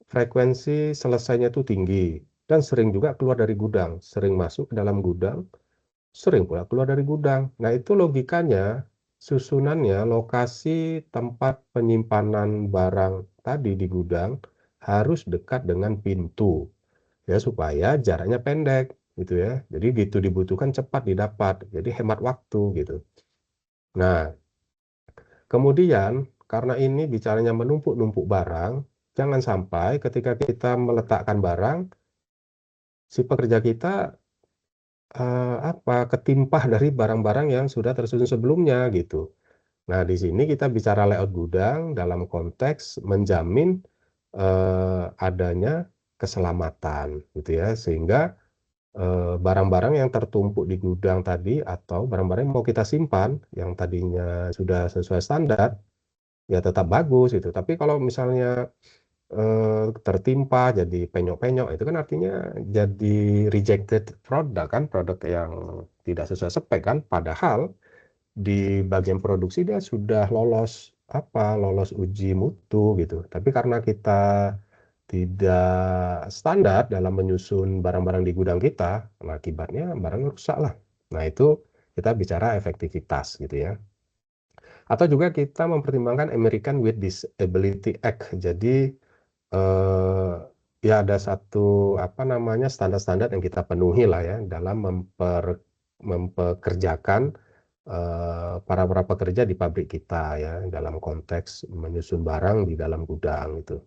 Speaker 1: frekuensi selesainya itu tinggi dan sering juga keluar dari gudang, sering masuk ke dalam gudang, sering pula keluar dari gudang. Nah, itu logikanya, susunannya, lokasi tempat penyimpanan barang tadi di gudang harus dekat dengan pintu, ya supaya jaraknya pendek, gitu ya. Jadi gitu dibutuhkan cepat didapat, jadi hemat waktu gitu. Nah, kemudian karena ini bicaranya menumpuk-numpuk barang, jangan sampai ketika kita meletakkan barang, si pekerja kita ketimpah dari barang-barang yang sudah tersusun sebelumnya gitu. Nah, di sini kita bicara layout gudang dalam konteks menjamin adanya keselamatan gitu ya, sehingga barang-barang yang tertumpuk di gudang tadi atau barang-barang yang mau kita simpan yang tadinya sudah sesuai standar, ya tetap bagus gitu. Tapi kalau misalnya tertimpa jadi penyok-penyok, itu kan artinya jadi rejected product kan, produk yang tidak sesuai spek kan. Padahal di bagian produksi dia sudah lolos uji mutu gitu. Tapi karena kita tidak standar dalam menyusun barang-barang di gudang kita, nah akibatnya barang rusak lah. Nah itu kita bicara efektivitas gitu ya. Atau juga kita mempertimbangkan American with Disability Act. Jadi ya ada satu, standar-standar yang kita penuhi lah ya dalam mempekerjakan, para pekerja di pabrik kita ya, dalam konteks menyusun barang di dalam gudang gitu.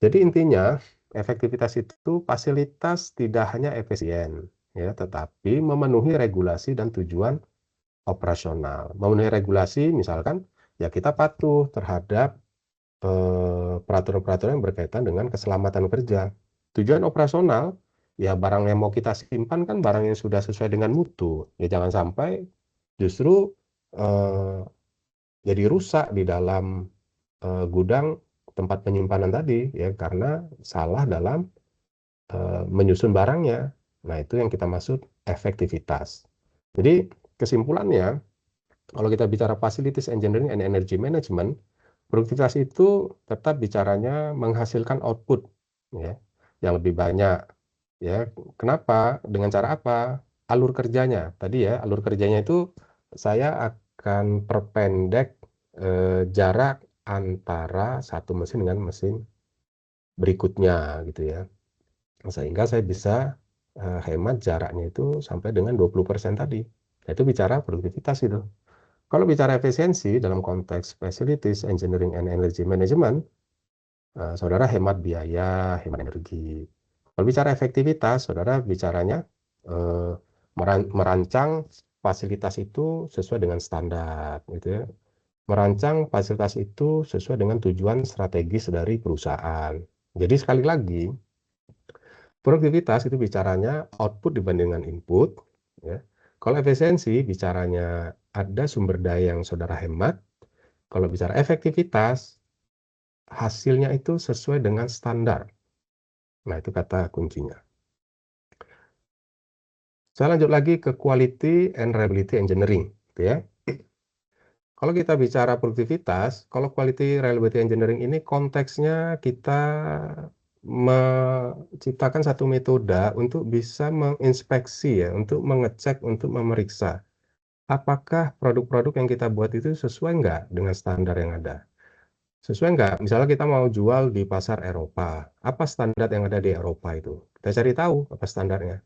Speaker 1: Jadi intinya, efektivitas itu fasilitas tidak hanya efisien ya, tetapi memenuhi regulasi dan tujuan operasional. Memenuhi regulasi misalkan, ya kita patuh terhadap peraturan-peraturan yang berkaitan dengan keselamatan kerja. Tujuan operasional, ya barang yang mau kita simpan kan barang yang sudah sesuai dengan mutu. Ya jangan sampai justru jadi rusak di dalam gudang tempat penyimpanan tadi ya karena salah dalam menyusun barangnya. Nah, itu yang kita maksud efektivitas. Jadi kesimpulannya, kalau kita bicara facilities engineering and energy management, produktivitas itu tetap bicaranya menghasilkan output ya, yang lebih banyak ya. Kenapa? Dengan cara apa? Alur kerjanya. Tadi ya, alur kerjanya itu saya akan perpendek jarak antara satu mesin dengan mesin berikutnya gitu ya. Sehingga saya bisa hemat jaraknya itu sampai dengan 20% tadi. Nah, itu bicara produktivitas itu. Kalau bicara efisiensi dalam konteks facilities engineering and energy management, saudara hemat biaya, hemat energi. Kalau bicara efektivitas, saudara bicaranya eh, merancang fasilitas itu sesuai dengan standar, gitu ya. Merancang fasilitas itu sesuai dengan tujuan strategis dari perusahaan. Jadi sekali lagi, produktivitas itu bicaranya output dibandingkan input, ya. Kalau efisiensi bicaranya ada sumber daya yang saudara hemat. Kalau bicara efektivitas, hasilnya itu sesuai dengan standar. Nah, itu kata kuncinya. Saya lanjut lagi ke quality and reliability engineering, gitu ya. Kalau kita bicara produktivitas, kalau quality reliability engineering ini konteksnya kita menciptakan satu metode untuk bisa menginspeksi ya, untuk mengecek, untuk memeriksa. Apakah produk-produk yang kita buat itu sesuai nggak dengan standar yang ada? Sesuai nggak? Misalnya kita mau jual di pasar Eropa, apa standar yang ada di Eropa itu? Kita cari tahu apa standarnya.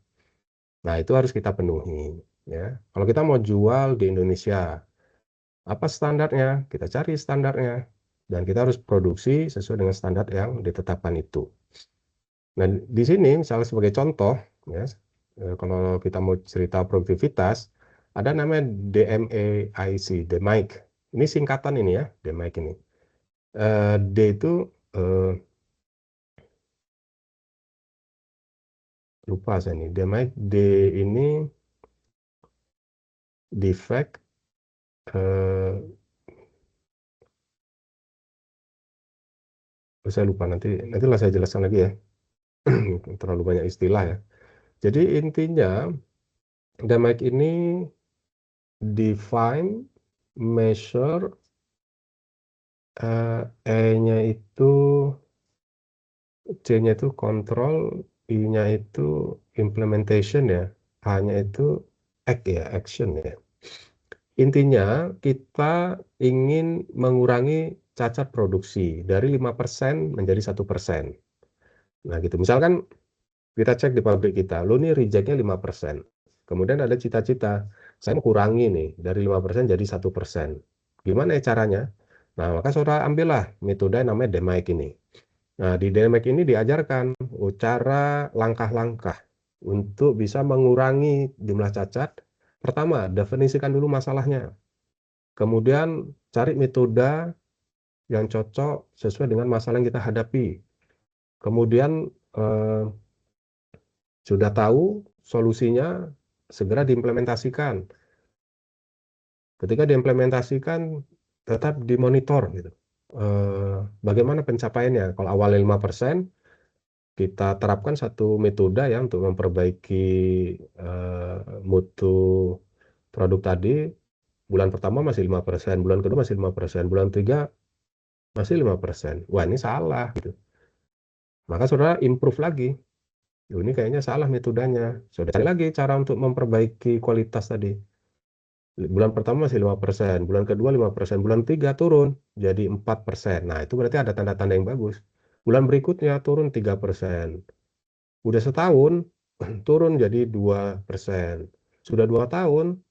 Speaker 1: Nah, itu harus kita penuhi, ya. Kalau kita mau jual di Indonesia, apa standarnya? Kita cari standarnya, dan kita harus produksi sesuai dengan standar yang ditetapkan itu. Nah, di sini misalnya sebagai contoh, ya, kalau kita mau cerita produktivitas, ada namanya DMAIC, DMAIC. Ini singkatan ini ya, DMAIC ini. D itu lupa saya nih. DMAIC D ini defect saya lupa, nantilah saya jelaskan lagi ya. Terlalu banyak istilah ya. Jadi intinya DMAIC ini define, measure, E-nya itu, C-nya itu control, I-nya itu implementation ya, A-nya itu act ya, action ya. Intinya kita ingin mengurangi cacat produksi dari 5% menjadi 1%. Nah gitu, misalkan kita cek di pabrik kita, lo nih rejectnya 5%. Kemudian ada cita-cita, saya mau kurangi nih dari 5% jadi 1%. Gimana ya caranya? Nah, maka saudara ambillah metode yang namanya DMAIC ini. Nah, di DMAIC ini diajarkan cara langkah-langkah untuk bisa mengurangi jumlah cacat. Pertama, definisikan dulu masalahnya. Kemudian cari metode yang cocok sesuai dengan masalah yang kita hadapi. Kemudian sudah tahu solusinya, segera diimplementasikan. Ketika diimplementasikan, tetap dimonitor gitu. Bagaimana pencapaiannya? Kalau awalnya 5%, kita terapkan satu metode ya untuk memperbaiki mutu produk tadi. Bulan pertama masih 5%, bulan kedua masih 5%, bulan ketiga masih 5%. Wah, ini salah gitu. Maka saudara improve lagi. Ini kayaknya salah metodenya. Saudara cari lagi cara untuk memperbaiki kualitas tadi. Bulan pertama masih 5%, bulan kedua 5%, bulan ketiga turun jadi 4%. Nah, itu berarti ada tanda-tanda yang bagus. Bulan berikutnya turun 3%. Udah setahun turun jadi 2%. Sudah 2 tahun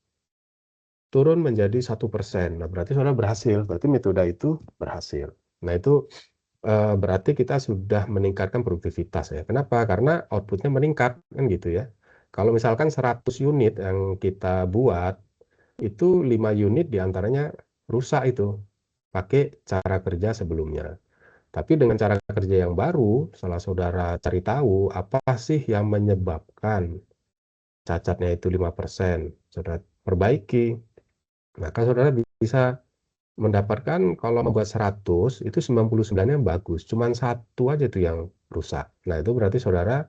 Speaker 1: turun menjadi 1%. Nah, berarti saudara berhasil. Berarti metode itu berhasil. Nah, itu berarti kita sudah meningkatkan produktivitas ya. Kenapa? Karena outputnya meningkat kan gitu ya. Kalau misalkan 100 unit yang kita buat, itu 5 unit diantaranya rusak itu pakai cara kerja sebelumnya. Tapi dengan cara kerja yang baru, setelah saudara cari tahu apa sih yang menyebabkan cacatnya itu 5%, saudara perbaiki, maka saudara bisa mendapatkan kalau membuat 100 itu 99-nya bagus, cuman satu aja tuh yang rusak. Nah, itu berarti saudara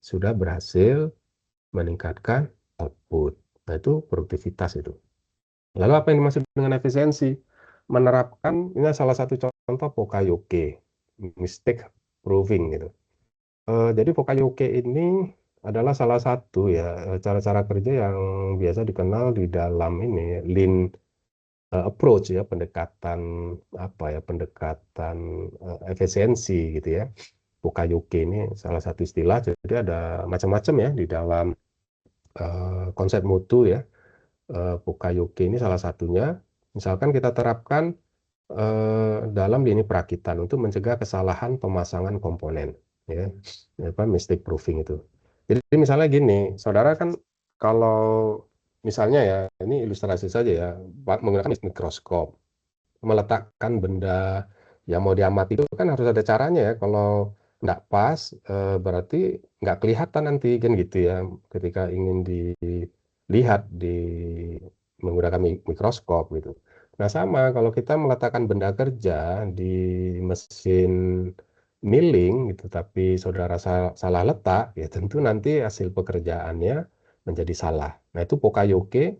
Speaker 1: sudah berhasil meningkatkan output. Nah, itu produktivitas itu. Lalu apa yang dimaksud dengan efisiensi? Menerapkan, ini salah satu contoh Pokayoke, mistake proofing gitu. Jadi Pokayoke ini adalah salah satu ya cara-cara kerja yang biasa dikenal di dalam ini Lean approach ya, pendekatan apa ya, pendekatan efisiensi gitu ya. Pokayoke ini salah satu istilah, jadi ada macam-macam ya di dalam konsep mutu ya. Pokayoke ini salah satunya. Misalkan kita terapkan dalam lini perakitan untuk mencegah kesalahan pemasangan komponen, ya, apa mistake proofing itu. Jadi misalnya gini, saudara kan kalau misalnya ya, ini ilustrasi saja ya, menggunakan mikroskop, meletakkan benda yang mau diamati itu kan harus ada caranya ya. Kalau nggak pas, berarti nggak kelihatan nanti kan gitu ya, ketika ingin dilihat menggunakan mikroskop gitu. Nah sama kalau kita meletakkan benda kerja di mesin milling gitu, tapi saudara salah letak, ya tentu nanti hasil pekerjaannya menjadi salah. Nah itu Pokayoke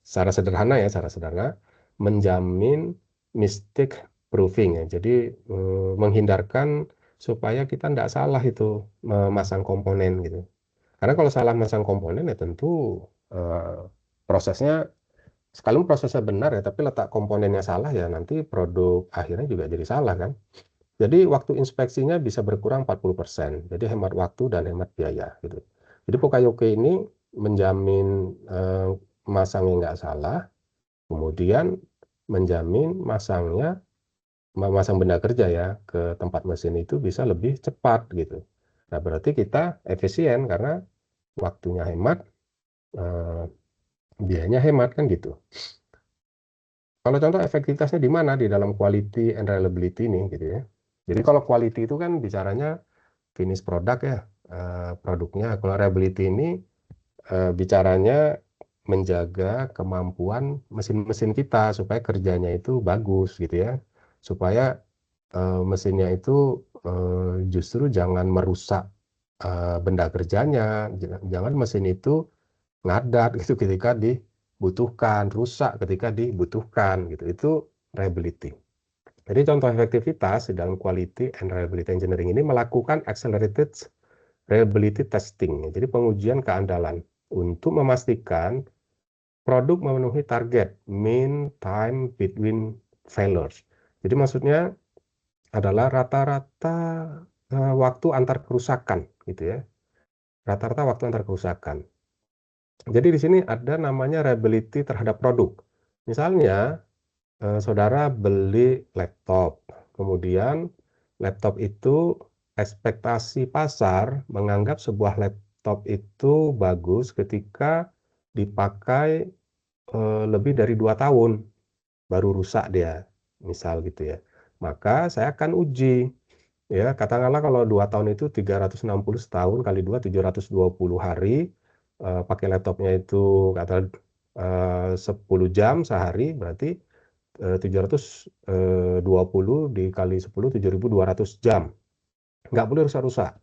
Speaker 1: secara sederhana menjamin mistake proofing ya. Jadi menghindarkan supaya kita tidak salah itu memasang komponen gitu. Karena kalau salah memasang komponen ya tentu prosesnya, sekalipun prosesnya benar ya, tapi letak komponennya salah ya nanti produk akhirnya juga jadi salah kan. Jadi waktu inspeksinya bisa berkurang 40%. Jadi hemat waktu dan hemat biaya gitu. Jadi Pokayoke ini menjamin masangnya nggak salah, kemudian menjamin memasang benda kerja ya ke tempat mesin itu bisa lebih cepat gitu. Nah berarti kita efisien karena waktunya hemat, eh, biayanya hemat kan gitu. Kalau contoh efektivitasnya di mana di dalam quality and reliability ini gitu ya. Jadi kalau quality itu kan bicaranya finish produk ya, produknya. Kalau reliability ini bicaranya menjaga kemampuan mesin-mesin kita supaya kerjanya itu bagus gitu ya. Supaya mesinnya itu justru jangan merusak benda kerjanya, jangan mesin itu ngadat gitu ketika dibutuhkan, rusak ketika dibutuhkan gitu. Itu reliability. Jadi contoh efektivitas di dalam quality and reliability engineering ini melakukan accelerated reliability testing. Jadi pengujian keandalan untuk memastikan produk memenuhi target mean time between failures. Jadi maksudnya adalah rata-rata waktu antar kerusakan gitu ya. Rata-rata waktu antar kerusakan. Jadi di sini ada namanya reliability terhadap produk. Misalnya saudara beli laptop, kemudian laptop itu ekspektasi pasar menganggap sebuah laptop itu bagus ketika dipakai lebih dari 2 tahun, baru rusak dia, misal gitu ya. Maka saya akan uji, ya katakanlah kalau 2 tahun itu 360 setahun kali 2, 720 hari, pakai laptopnya itu kata 10 jam sehari, berarti 720 dikali 10, 7.200 jam. Nggak boleh rusak-rusak.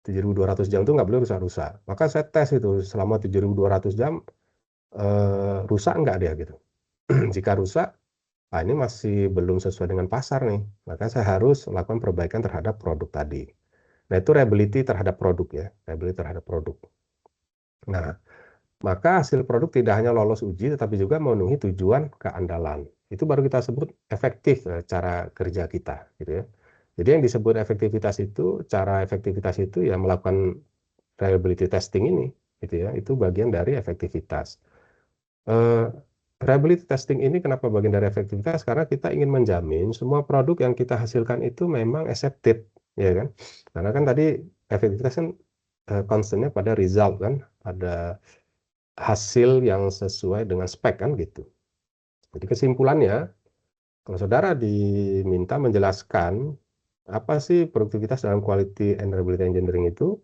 Speaker 1: 7.200 jam itu nggak boleh rusak-rusak. Maka saya tes itu selama 7.200 jam, rusak nggak dia gitu. Jika rusak, ini masih belum sesuai dengan pasar nih. Maka saya harus melakukan perbaikan terhadap produk tadi. Nah, itu reliability terhadap produk ya. Reliability terhadap produk. Nah, maka hasil produk tidak hanya lolos uji, tetapi juga memenuhi tujuan keandalan. Itu baru kita sebut efektif cara kerja kita, gitu ya. Jadi yang disebut efektivitas itu, cara efektivitas itu ya melakukan reliability testing ini, gitu ya. Itu bagian dari efektivitas. Eh, Reliability testing ini kenapa bagian dari efektivitas? Karena kita ingin menjamin semua produk yang kita hasilkan itu memang accepted, ya kan? Karena kan tadi efektivitas kan concern-nya pada result kan, pada hasil yang sesuai dengan spek kan gitu. Jadi kesimpulannya, kalau saudara diminta menjelaskan apa sih produktivitas dalam quality and reliability engineering itu,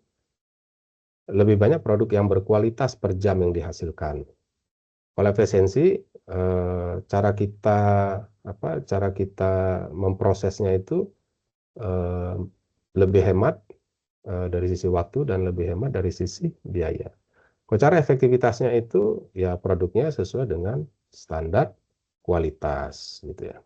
Speaker 1: lebih banyak produk yang berkualitas per jam yang dihasilkan. Kalau efisiensi, cara kita memprosesnya itu eh, lebih hemat dari sisi waktu dan lebih hemat dari sisi biaya. Kalau cara efektivitasnya itu ya produknya sesuai dengan standar kualitas gitu ya.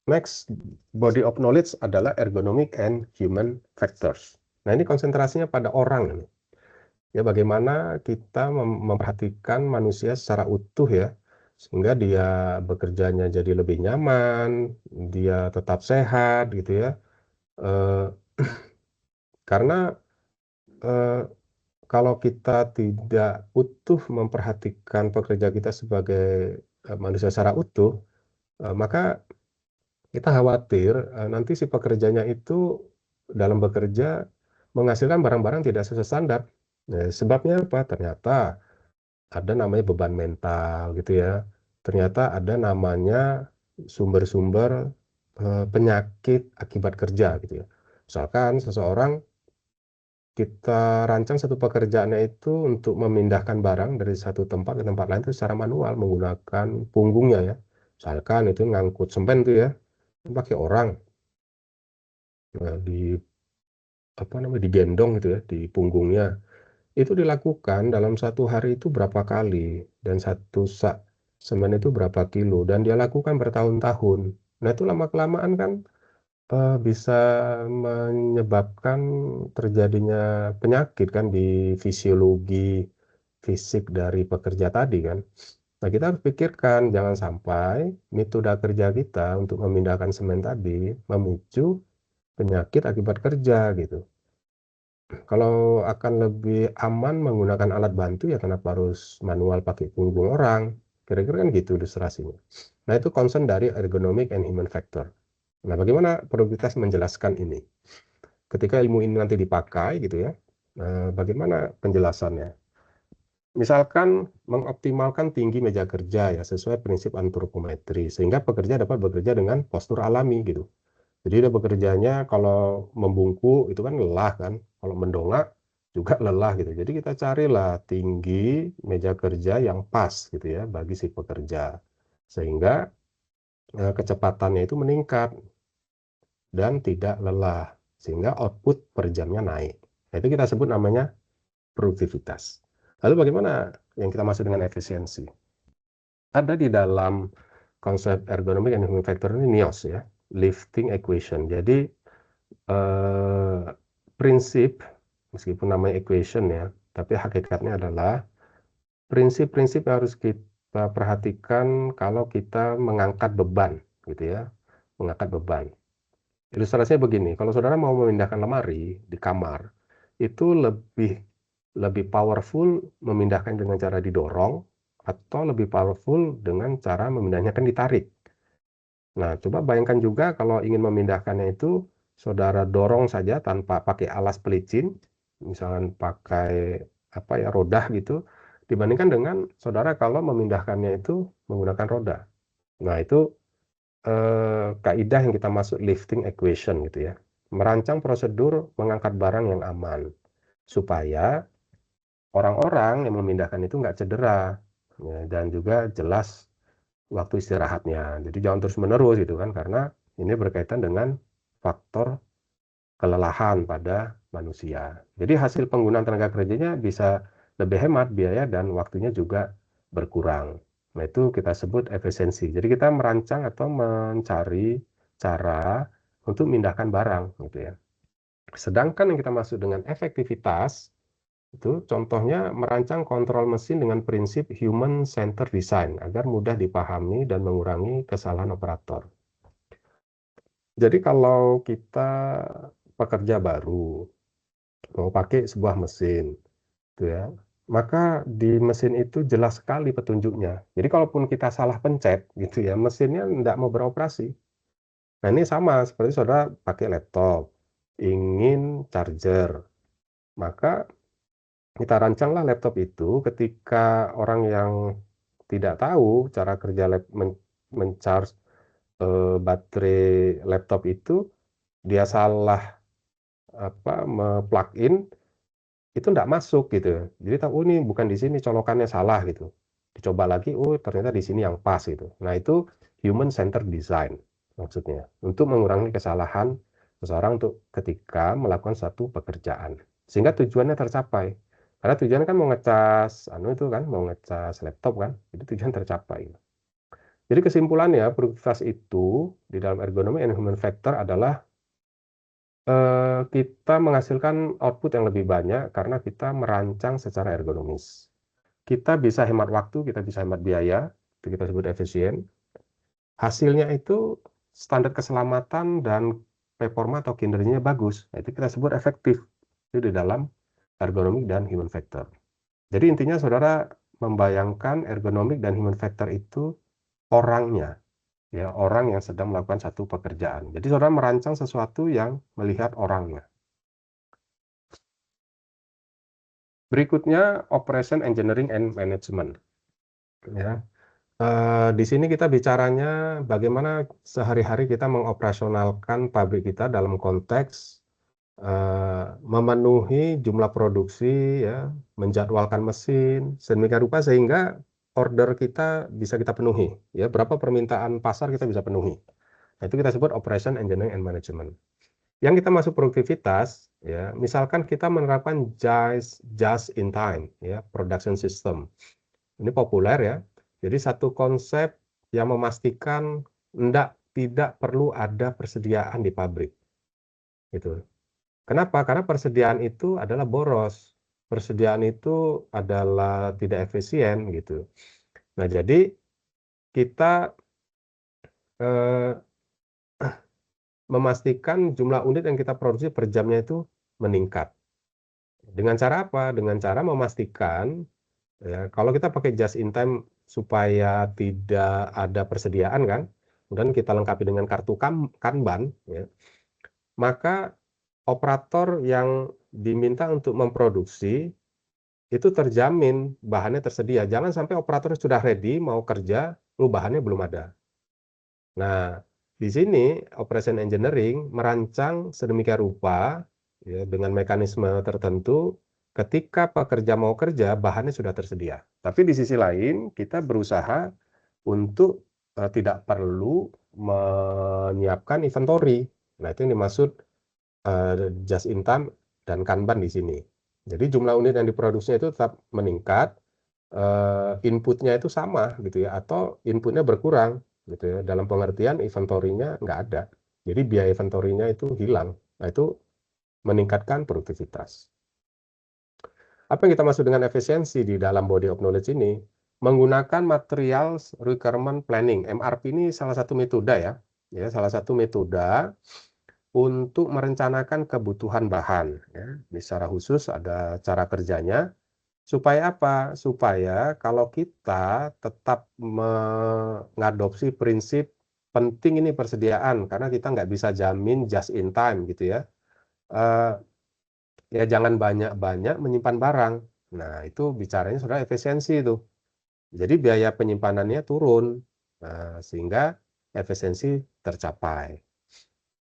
Speaker 1: Next, body of knowledge adalah ergonomic and human factors. Nah, ini konsentrasinya pada orang ini. Ya, bagaimana kita memperhatikan manusia secara utuh ya, sehingga dia bekerjanya jadi lebih nyaman, dia tetap sehat gitu ya. Eh, karena eh, kalau kita tidak utuh memperhatikan pekerja kita sebagai manusia secara utuh, maka kita khawatir nanti si pekerjanya itu dalam bekerja menghasilkan barang-barang tidak sesuai standar. Nah, sebabnya apa? Ternyata ada namanya beban mental gitu ya. Ternyata ada namanya sumber-sumber penyakit akibat kerja gitu ya. Misalkan seseorang kita rancang satu pekerjaannya itu untuk memindahkan barang dari satu tempat ke tempat lain itu secara manual menggunakan punggungnya ya. Misalkan itu ngangkut semen tuh ya, pakai orang. Nah, digendong gitu ya di punggungnya. Itu dilakukan dalam satu hari itu berapa kali dan satu sak semen itu berapa kilo dan dia lakukan bertahun-tahun. Nah, itu lama-kelamaan kan bisa menyebabkan terjadinya penyakit kan di fisiologi fisik dari pekerja tadi kan. Nah, kita harus pikirkan jangan sampai metode kerja kita untuk memindahkan semen tadi memicu penyakit akibat kerja gitu. Kalau akan lebih aman menggunakan alat bantu ya kenapa harus manual pakai punggung orang, kira-kira kan gitu ilustrasinya. Nah itu concern dari ergonomic and human factor. Nah bagaimana produktivitas menjelaskan ini? Ketika ilmu ini nanti dipakai gitu ya, bagaimana penjelasannya? Misalkan mengoptimalkan tinggi meja kerja ya sesuai prinsip antropometri sehingga pekerja dapat bekerja dengan postur alami gitu. Jadi dia bekerjanya kalau membungkuk itu kan lelah kan, kalau mendongak juga lelah gitu. Jadi kita carilah tinggi meja kerja yang pas gitu ya bagi si pekerja. Sehingga, kecepatannya itu meningkat dan tidak lelah, sehingga output per jamnya naik. Nah itu kita sebut namanya produktivitas. Lalu bagaimana yang kita maksud dengan efisiensi? Ada di dalam konsep ergonomic and human factor ini NIOS ya, lifting equation. Jadi eh, prinsip, meskipun namanya equation ya, tapi hakikatnya adalah prinsip-prinsip yang harus kita perhatikan kalau kita mengangkat beban, gitu ya, mengangkat beban. Ilustrasinya begini, kalau saudara mau memindahkan lemari di kamar, itu lebih lebih powerful memindahkan dengan cara didorong atau lebih powerful dengan cara memindahnya kan ditarik. Nah, coba bayangkan juga kalau ingin memindahkannya itu saudara dorong saja tanpa pakai alas pelicin, misalkan pakai apa ya, roda gitu, dibandingkan dengan saudara kalau memindahkannya itu menggunakan roda. Nah, itu kaidah yang kita masuk lifting equation gitu ya. Merancang prosedur mengangkat barang yang aman supaya orang-orang yang memindahkan itu nggak cedera ya, dan juga jelas waktu istirahatnya. Jadi jangan terus-menerus gitu kan, karena ini berkaitan dengan faktor kelelahan pada manusia. Jadi hasil penggunaan tenaga kerjanya bisa lebih hemat biaya dan waktunya juga berkurang. Nah, itu kita sebut efisiensi. Jadi kita merancang atau mencari cara untuk memindahkan barang gitu ya. Sedangkan yang kita maksud dengan efektivitas itu contohnya merancang kontrol mesin dengan prinsip human centered design agar mudah dipahami dan mengurangi kesalahan operator. Jadi kalau kita pekerja baru mau pakai sebuah mesin, gitu ya, maka di mesin itu jelas sekali petunjuknya. Jadi kalaupun kita salah pencet, gitu ya, mesinnya tidak mau beroperasi. Nah ini sama seperti saudara pakai laptop, ingin charger, maka kita rancanglah laptop itu ketika orang yang tidak tahu cara kerja men-charge baterai laptop itu, dia salah apa, plug in, itu nggak masuk gitu. Jadi tahu, "Oh ini bukan di sini colokannya salah," gitu. Dicoba lagi, "Oh ternyata di sini yang pas," gitu. Nah itu human centered design maksudnya, untuk mengurangi kesalahan seseorang untuk ketika melakukan satu pekerjaan. Sehingga tujuannya tercapai. Karena tujuannya kan mau ngecas anu itu kan, mau ngecas laptop kan, itu tujuan tercapai. Jadi kesimpulannya produktivitas itu di dalam ergonomi and human factor adalah kita menghasilkan output yang lebih banyak karena kita merancang secara ergonomis. Kita bisa hemat waktu, kita bisa hemat biaya, itu kita sebut efisien. Hasilnya itu standar keselamatan dan performa atau kinerjanya bagus. Nah, itu kita sebut efektif. Itu di dalam ergonomik dan human factor. Jadi intinya saudara membayangkan ergonomik dan human factor itu orangnya, ya, orang yang sedang melakukan satu pekerjaan. Jadi saudara merancang sesuatu yang melihat orangnya. Berikutnya operation engineering and management, ya. Di sini kita bicaranya bagaimana sehari-hari kita mengoperasionalkan pabrik kita dalam konteks, memenuhi jumlah produksi ya, menjadwalkan mesin, sedemikian rupa sehingga order kita bisa kita penuhi, ya, berapa permintaan pasar kita bisa penuhi. Nah, itu kita sebut operation engineering and management. Yang kita masuk produktivitas, ya, misalkan kita menerapkan just in time, ya, production system. Ini populer ya. Jadi satu konsep yang memastikan tidak perlu ada persediaan di pabrik. Gitu. Kenapa? Karena persediaan itu adalah boros. Persediaan itu adalah tidak efisien gitu. Nah, jadi kita eh, memastikan jumlah unit yang kita produksi per jamnya itu meningkat. Dengan cara apa? Dengan cara memastikan ya, kalau kita pakai just in time supaya tidak ada persediaan kan, kemudian kita lengkapi dengan kartu Kanban ya, maka operator yang diminta untuk memproduksi itu terjamin bahannya tersedia. Jangan sampai operator sudah ready mau kerja, bahannya belum ada. Nah, di sini operation engineering merancang sedemikian rupa ya, dengan mekanisme tertentu ketika pekerja mau kerja bahannya sudah tersedia. Tapi di sisi lain kita berusaha untuk tidak perlu menyiapkan inventory. Nah, itu yang dimaksud just in time dan Kanban di sini. Jadi jumlah unit yang diproduksinya itu tetap meningkat, inputnya itu sama gitu ya, atau inputnya berkurang gitu ya, dalam pengertian inventory-nya nggak ada. Jadi biaya inventory-nya itu hilang. Nah, itu meningkatkan produktivitas. Apa yang kita maksud dengan efisiensi di dalam body of knowledge ini? Menggunakan materials requirement planning. MRP ini salah satu metode ya. Ya, salah satu metode untuk merencanakan kebutuhan bahan ya. Secara khusus ada cara kerjanya. Supaya apa? Supaya kalau kita tetap mengadopsi prinsip penting ini persediaan, karena kita nggak bisa jamin just in time gitu ya. Ya jangan banyak-banyak menyimpan barang. Nah itu bicaranya sudah efisiensi itu. Jadi biaya penyimpanannya turun, nah, sehingga efisiensi tercapai.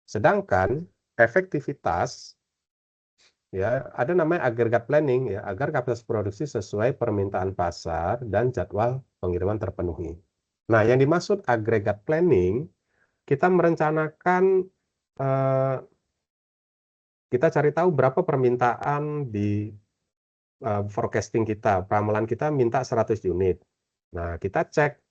Speaker 1: Sedangkan efektivitas ya, ada namanya agregat planning ya, agar kapasitas produksi sesuai permintaan pasar dan jadwal pengiriman terpenuhi. Nah, yang dimaksud agregat planning, kita merencanakan kita cari tahu berapa permintaan di forecasting kita, ramalan kita minta 100 unit. Nah, kita cek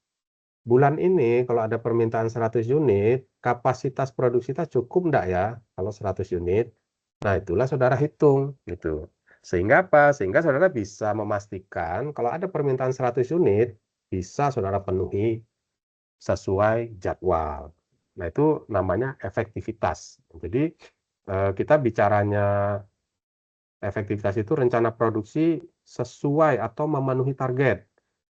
Speaker 1: bulan ini kalau ada permintaan 100 unit, kapasitas produksi kita cukup enggak ya kalau 100 unit? Nah, itulah saudara hitung gitu. Sehingga apa? Sehingga saudara bisa memastikan kalau ada permintaan 100 unit, bisa saudara penuhi sesuai jadwal. Nah, itu namanya efektivitas. Jadi, kita bicaranya efektivitas itu rencana produksi sesuai atau memenuhi target.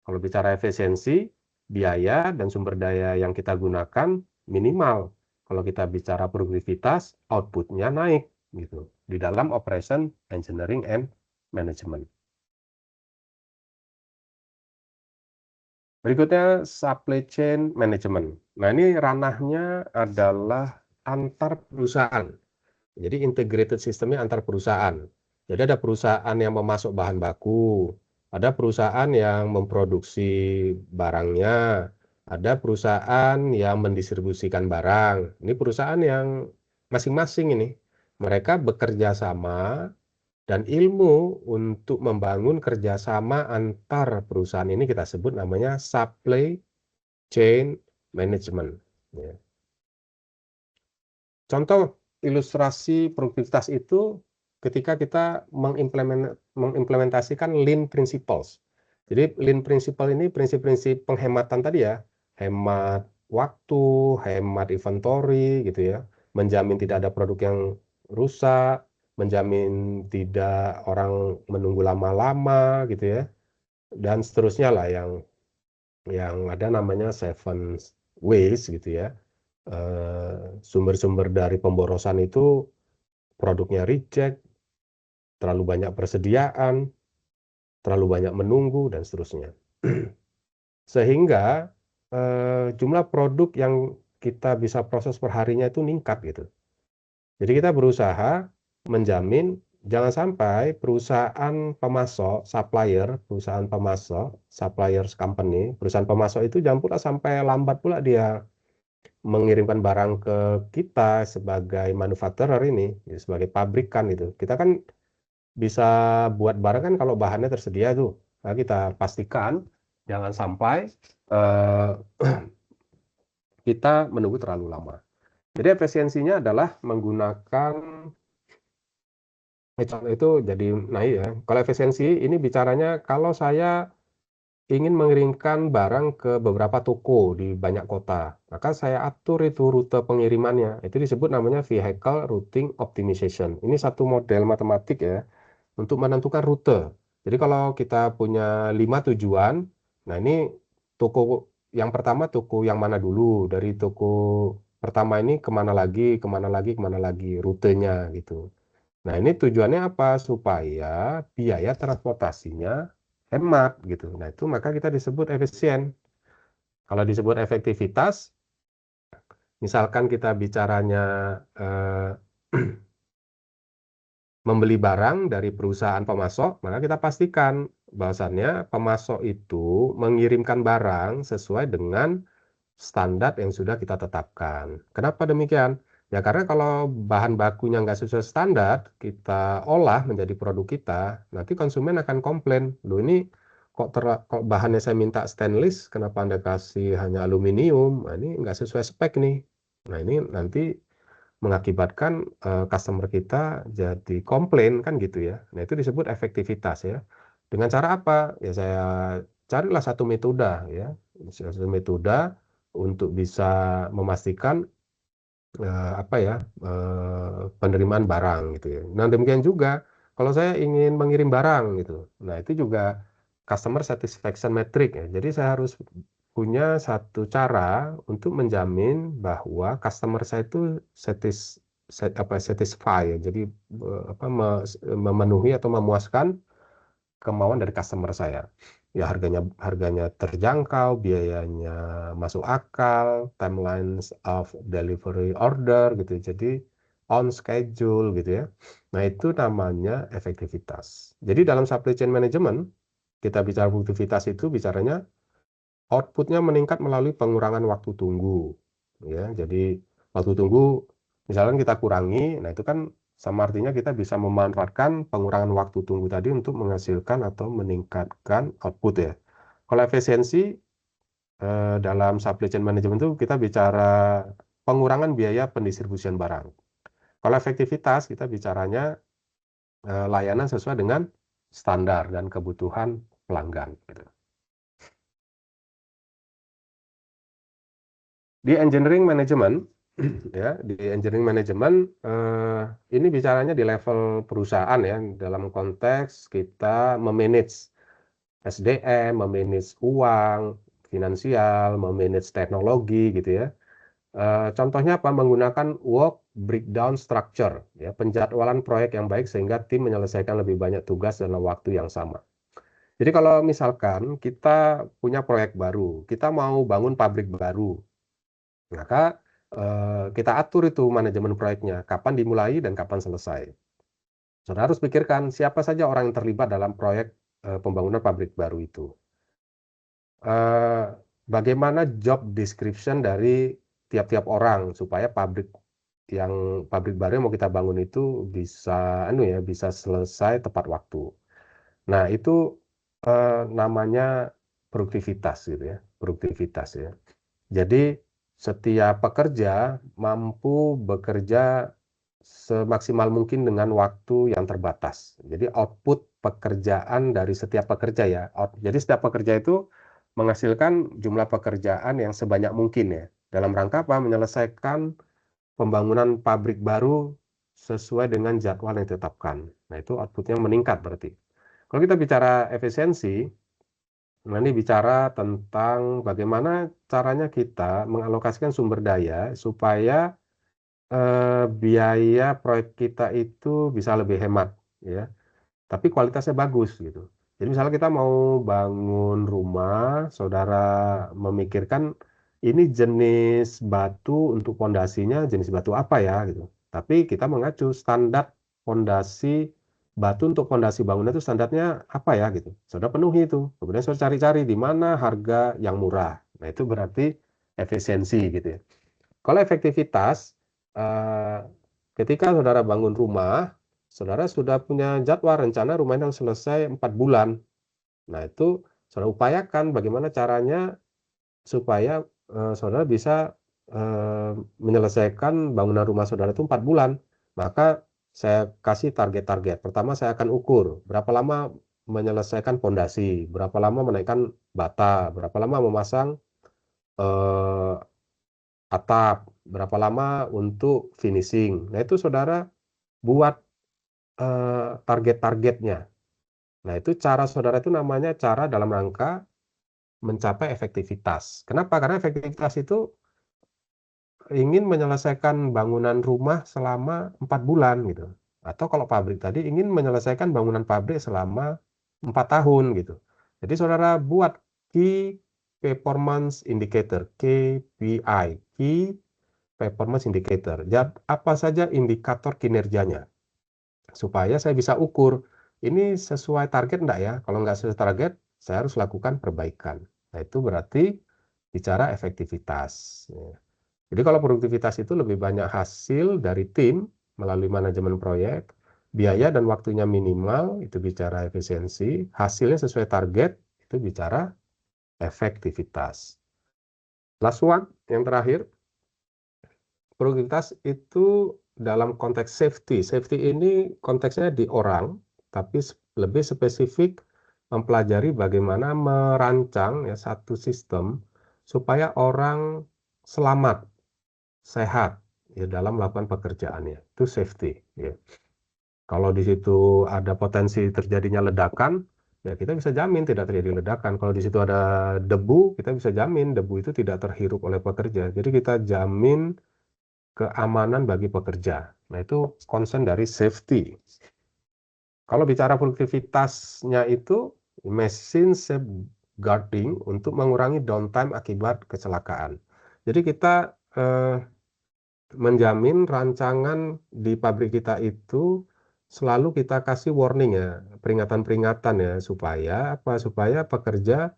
Speaker 1: Kalau bicara efisiensi, biaya dan sumber daya yang kita gunakan minimal. Kalau kita bicara produktivitas, output-nya naik gitu di dalam operation engineering and management. Berikutnya supply chain management. Nah, ini ranahnya adalah antar perusahaan. Jadi integrated sistemnya antar perusahaan. Jadi ada perusahaan yang memasok bahan baku, ada perusahaan yang memproduksi barangnya, ada perusahaan yang mendistribusikan barang. Ini perusahaan yang masing-masing ini, mereka bekerja sama dan ilmu untuk membangun kerjasama antar perusahaan ini kita sebut namanya supply chain management. Ya. Contoh ilustrasi produktivitas itu ketika kita mengimplementasikan Lean Principles. Jadi Lean Principle ini prinsip-prinsip penghematan tadi ya, hemat waktu, hemat inventory gitu ya, menjamin tidak ada produk yang rusak, menjamin tidak orang menunggu lama-lama gitu ya, dan seterusnya lah yang ada namanya 7 ways gitu ya. Sumber-sumber dari pemborosan itu produknya reject, terlalu banyak persediaan, terlalu banyak menunggu, dan seterusnya. Sehingga jumlah produk yang kita bisa proses perharinya itu meningkat gitu. Jadi kita berusaha menjamin jangan sampai perusahaan pemasok, perusahaan pemasok, suppliers company, perusahaan pemasok itu jangan pula sampai lambat pula dia mengirimkan barang ke kita sebagai manufacturer ini, ya sebagai pabrikan itu. Kita kan bisa buat barang kan kalau bahannya tersedia tuh. Nah, kita pastikan jangan sampai eh, kita menunggu terlalu lama. Jadi efisiensinya adalah menggunakan itu jadi naik ya. Kalau efisiensi ini bicaranya kalau saya ingin mengirimkan barang ke beberapa toko di banyak kota, maka saya atur itu rute pengirimannya. Itu disebut namanya vehicle routing optimization. Ini satu model matematik ya. untuk menentukan rute. Jadi kalau kita punya 5 tujuan, nah ini toko yang pertama toko yang mana dulu, dari toko pertama ini kemana lagi, kemana lagi, kemana lagi, rutenya gitu. Nah ini tujuannya apa? Supaya biaya transportasinya hemat gitu. Nah itu maka kita disebut efisien. Kalau disebut efektivitas, misalkan kita bicaranya eh, membeli barang dari perusahaan pemasok, maka kita pastikan bahwasannya pemasok itu mengirimkan barang sesuai dengan standar yang sudah kita tetapkan. Kenapa demikian? Ya karena kalau bahan bakunya nggak sesuai standar, kita olah menjadi produk kita, nanti konsumen akan komplain. Loh ini kok bahannya saya minta stainless, kenapa Anda kasih hanya aluminium? Nah, ini nggak sesuai spek nih. Nah ini nanti mengakibatkan customer kita jadi komplain kan gitu ya. Nah itu disebut efektivitas ya. Dengan cara apa? Ya saya carilah satu metode ya, satu metode untuk bisa memastikan apa ya penerimaan barang gitu ya. Nah demikian juga kalau saya ingin mengirim barang gitu. Nah itu juga customer satisfaction metric ya. Jadi saya harus punya satu cara untuk menjamin bahwa customer saya itu satisfy ya. Jadi memenuhi atau memuaskan kemauan dari customer saya. Ya harganya harganya terjangkau, biayanya masuk akal, timelines of delivery order gitu. Jadi on schedule gitu ya. Nah, itu namanya efektivitas. Jadi dalam supply chain management kita bicara produktivitas itu bicaranya outputnya meningkat melalui pengurangan waktu tunggu. Ya, jadi waktu tunggu misalkan kita kurangi, nah itu kan sama artinya kita bisa memanfaatkan pengurangan waktu tunggu tadi untuk menghasilkan atau meningkatkan output ya. Kalau efisiensi dalam supply chain management itu kita bicara pengurangan biaya pendistribusian barang. Kalau efektivitas kita bicaranya layanan sesuai dengan standar dan kebutuhan pelanggan. Gitu. Di engineering management, ya, di engineering management ini bicaranya di level perusahaan ya, dalam konteks kita memanage SDM, memanage uang, finansial, memanage teknologi gitu ya. Contohnya apa? Menggunakan work breakdown structure, ya, penjadwalan proyek yang baik sehingga tim menyelesaikan lebih banyak tugas dalam waktu yang sama. Jadi kalau misalkan kita punya proyek baru, kita mau bangun pabrik baru, maka kita atur itu manajemen proyeknya, kapan dimulai dan kapan selesai. Saudara harus pikirkan siapa saja orang yang terlibat dalam proyek pembangunan pabrik baru itu. Bagaimana job description dari tiap-tiap orang supaya pabrik baru yang mau kita bangun itu bisa bisa selesai tepat waktu. Nah, itu namanya produktivitas gitu ya, produktivitas ya. Jadi setiap pekerja mampu bekerja semaksimal mungkin dengan waktu yang terbatas. Jadi output pekerjaan dari setiap pekerja ya. Jadi setiap pekerja itu menghasilkan jumlah pekerjaan yang sebanyak mungkin ya. Dalam rangka apa? Menyelesaikan pembangunan pabrik baru sesuai dengan jadwal yang ditetapkan. Nah itu outputnya meningkat berarti. Kalau kita bicara efisiensi, nah, ini bicara tentang bagaimana caranya kita mengalokasikan sumber daya supaya biaya proyek kita itu bisa lebih hemat, ya. Tapi kualitasnya bagus gitu. Jadi misalnya kita mau bangun rumah, saudara memikirkan ini jenis batu untuk pondasinya jenis batu apa ya gitu. Tapi kita mengacu standar pondasi batu untuk pondasi bangunan itu standarnya apa ya gitu. Saudara penuhi itu. Kemudian saudara cari-cari di mana harga yang murah. Nah itu berarti efisiensi gitu ya. Kalau efektivitas, eh, ketika saudara bangun rumah, saudara sudah punya jadwal rencana rumah ini harus selesai 4 bulan. Nah, itu saudara upayakan bagaimana caranya supaya saudara bisa menyelesaikan bangunan rumah saudara itu 4 bulan. Maka saya kasih target-target. Pertama saya akan ukur berapa lama menyelesaikan pondasi, berapa lama menaikkan bata, berapa lama memasang eh, atap, berapa lama untuk finishing. Nah, itu saudara buat target-targetnya. Nah, itu cara saudara itu namanya cara dalam rangka mencapai efektivitas. Kenapa? Karena efektivitas itu ingin menyelesaikan bangunan rumah selama 4 bulan gitu. Atau kalau pabrik tadi ingin menyelesaikan bangunan pabrik selama 4 tahun gitu. Jadi saudara buat Key Performance Indicator, KPI, Key Performance Indicator. Jadi apa saja indikator kinerjanya supaya saya bisa ukur ini sesuai target enggak ya? Kalau nggak sesuai target, saya harus lakukan perbaikan. Nah, itu berarti bicara efektivitas. Ya. Jadi kalau produktivitas itu lebih banyak hasil dari tim melalui manajemen proyek, biaya dan waktunya minimal, itu bicara efisiensi, hasilnya sesuai target, itu bicara efektivitas. Last one, yang terakhir, produktivitas itu dalam konteks safety. Safety ini konteksnya di orang, tapi lebih spesifik mempelajari bagaimana merancang ya satu sistem supaya orang selamat, sehat ya dalam melakukan pekerjaannya. Itu safety ya. Kalau di situ ada potensi terjadinya ledakan, ya kita bisa jamin tidak terjadi ledakan. Kalau di situ ada debu, kita bisa jamin debu itu tidak terhirup oleh pekerja. Jadi kita jamin keamanan bagi pekerja. Nah, itu concern dari safety. Kalau bicara produktivitasnya itu machine safeguarding untuk mengurangi downtime akibat kecelakaan. Jadi kita menjamin rancangan di pabrik kita itu selalu kita kasih warning ya, peringatan-peringatan ya, supaya apa? Supaya pekerja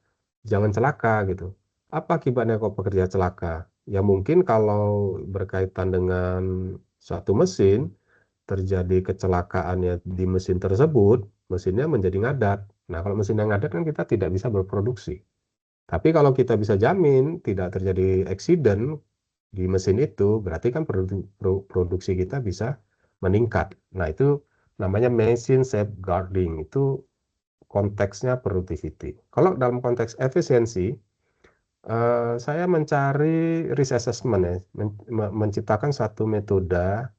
Speaker 1: jangan celaka gitu. Apa akibatnya kalau pekerja celaka? Ya mungkin kalau berkaitan dengan suatu mesin, terjadi kecelakaannya di mesin tersebut, mesinnya menjadi ngadat. Nah, kalau mesinnya ngadat kan kita tidak bisa berproduksi. Tapi kalau kita bisa jamin tidak terjadi accident di mesin itu, berarti kan produksi kita bisa meningkat. Nah, itu namanya machine safeguarding. Itu konteksnya productivity. Kalau dalam konteks efisiensi, saya mencari risk assessment ya, menciptakan satu metode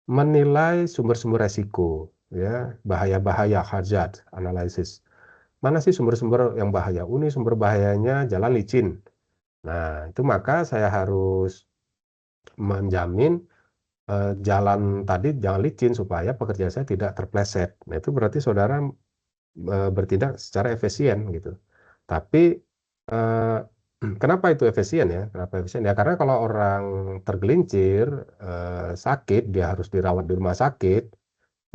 Speaker 1: menilai sumber-sumber resiko, ya, bahaya-bahaya hazard analysis. Mana sih sumber-sumber yang bahaya? Ini sumber bahayanya jalan licin. Nah, itu maka saya harus menjamin jalan tadi jangan licin supaya pekerjaan saya tidak terpleset. Nah, itu berarti saudara bertindak secara efisien gitu. Tapi eh, kenapa itu efisien ya? Kenapa efisien ya? Karena kalau orang tergelincir, sakit, dia harus dirawat di rumah sakit,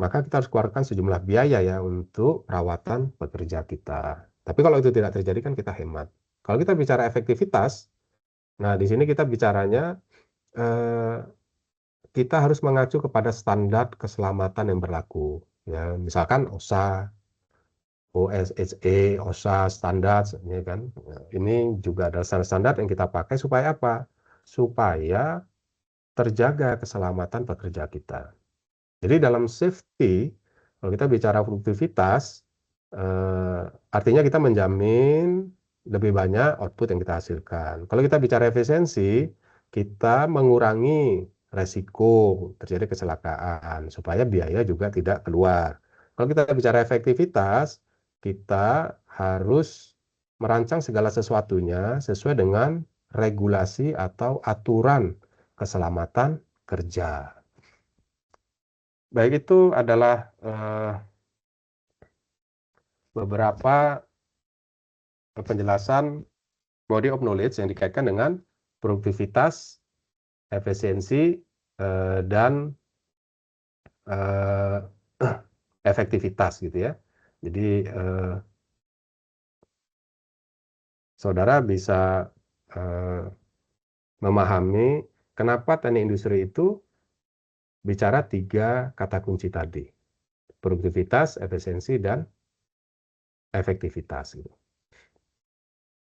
Speaker 1: maka kita harus keluarkan sejumlah biaya ya untuk perawatan pekerja kita. Tapi kalau itu tidak terjadi kan kita hemat. Kalau kita bicara efektivitas, nah di sini kita bicaranya eh, kita harus mengacu kepada standar keselamatan yang berlaku. Ya, misalkan OSHA, OSHA, OSHA standar, ya kan. Ini juga ada standar-standar yang kita pakai supaya apa? Supaya terjaga keselamatan pekerja kita. Jadi dalam safety, kalau kita bicara produktivitas, artinya kita menjamin lebih banyak output yang kita hasilkan. Kalau kita bicara efisiensi, kita mengurangi resiko terjadi kecelakaan supaya biaya juga tidak keluar. Kalau kita bicara efektivitas, kita harus merancang segala sesuatunya sesuai dengan regulasi atau aturan keselamatan kerja. Baik, itu adalah beberapa penjelasan body of knowledge yang dikaitkan dengan produktivitas, efisiensi, dan eh, efektivitas gitu ya. Jadi saudara bisa eh, memahami kenapa teknik industri itu bicara 3 kata kunci tadi. Produktivitas, efisiensi, dan efektivitas gitu.